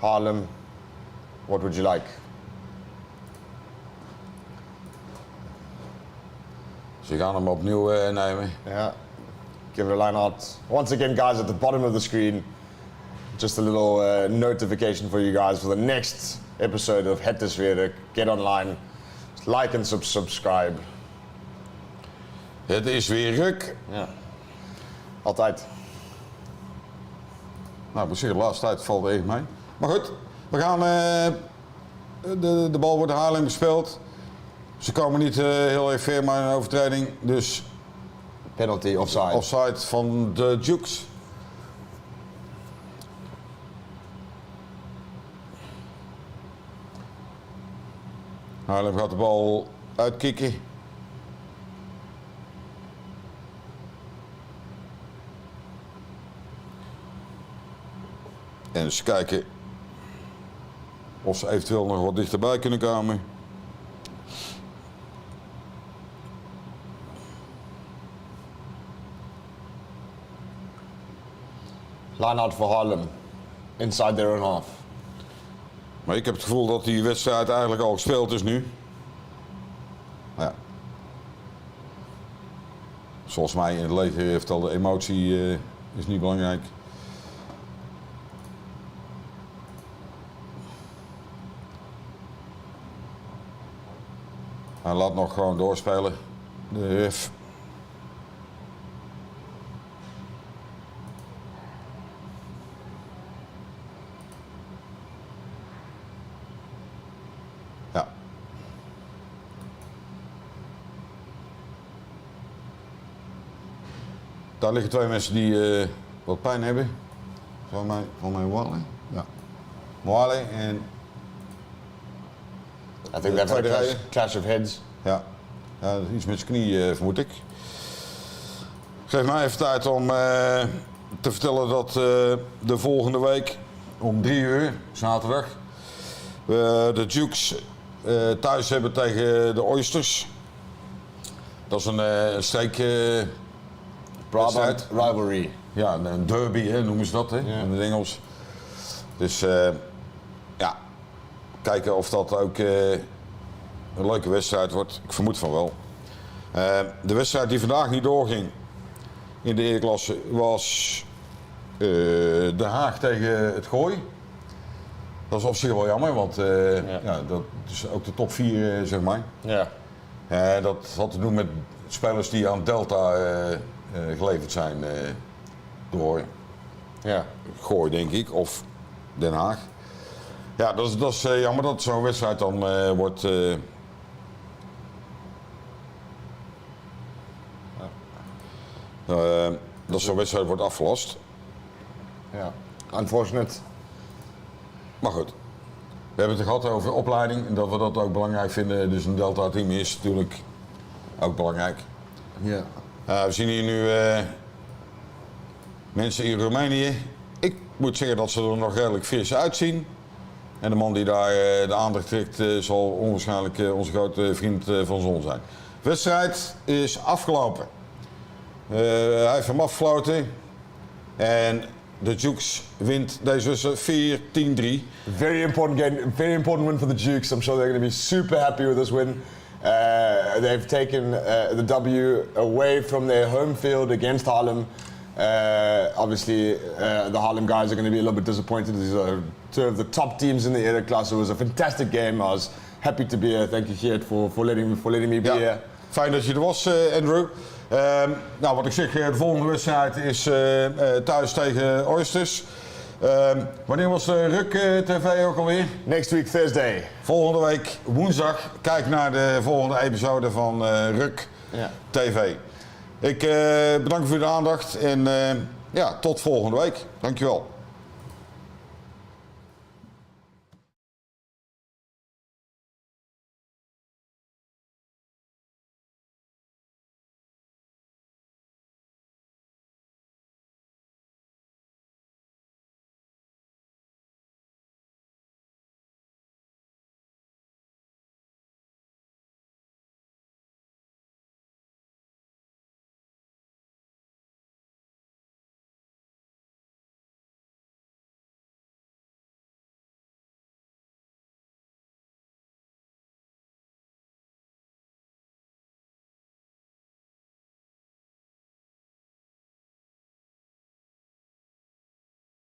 B: Haarlem, what would you like?
A: Ze gaan hem opnieuw nemen.
B: Yeah, give it a line out. Once again, guys, at the bottom of the screen, just a little notification for you guys for the next episode of Het is weer. Get online, like and subscribe.
A: Het is weer ruk.
B: Ja, altijd.
A: Nou, precies, de laatste tijd valt het echt mee. Maar goed, we gaan. De bal wordt Haarlem gespeeld. Ze komen niet heel erg ver, maar een overtreding. Dus
B: Penalty, offside.
A: offside van de Dukes. Haarlem gaat de bal uitkicken. En eens kijken of ze eventueel nog wat dichterbij kunnen komen.
B: Line out for Haarlem. Inside their own half.
A: Maar ik heb het gevoel dat die wedstrijd eigenlijk al gespeeld is nu. Ja. Zoals mij in het leger heeft al de emotie is niet belangrijk. Hij laat nog gewoon doorspelen. De ref. Ja. Daar liggen twee mensen die wat pijn hebben. Van mij Wally. Ja. Wally en
B: I think that's a
A: tweede rij.
B: clash of heads.
A: Ja, iets met zijn knie vermoed ik. Geef mij even tijd om te vertellen dat de volgende week om 3 uur, zaterdag, we de Dukes thuis hebben tegen de Oysters. Dat is een streek...
B: Brabant rivalry.
A: Ja, een derby hè, noemen ze dat hè, in het Engels. Dus ja, kijken of dat ook een leuke wedstrijd wordt. Ik vermoed van wel. De wedstrijd die vandaag niet doorging in de eerklasse was Den Haag tegen het Gooi. Dat is op zich wel jammer, want ja, dat is ook de top 4 zeg maar.
B: Ja.
A: Dat had te doen met spelers die aan Delta geleverd zijn door
B: Ja.
A: Gooi denk ik. Of Den Haag. Ja, dat is jammer dat zo'n wedstrijd dan wordt... dat zo'n wedstrijd wordt afgelast.
B: Ja, unfortunate.
A: Maar goed, we hebben het gehad over opleiding en dat we dat ook belangrijk vinden. Dus een Delta-team is natuurlijk ook belangrijk.
B: Ja.
A: We zien hier nu mensen in Roemenië. Ik moet zeggen dat ze er nog redelijk fris uitzien. En de man die daar de aandacht trekt zal onwaarschijnlijk onze grote vriend van Zon zijn. De wedstrijd is afgelopen. Hij heeft hem afgefloten. En de Dukes wint deze wedstrijd 14-3.
B: Very important game, very important win for the Dukes. I'm sure they're going to be super happy with this win. They've taken the W away from their home field against Haarlem. Obviously, the Haarlem guys are going to be a little bit disappointed. These are two of the top teams in the era class. It was a fantastic game. I was happy to be here. Thank you, Geert, for letting me be here.
A: Fijn dat je er was, Andrew. Nou, wat ik zeg, de volgende wedstrijd is thuis tegen Oysters. Wanneer was de Ruk TV ook alweer?
B: Next week, Thursday.
A: Volgende week woensdag. Kijk naar de volgende episode van Ruk TV. Ik bedank u voor de aandacht en tot volgende week. Dankjewel.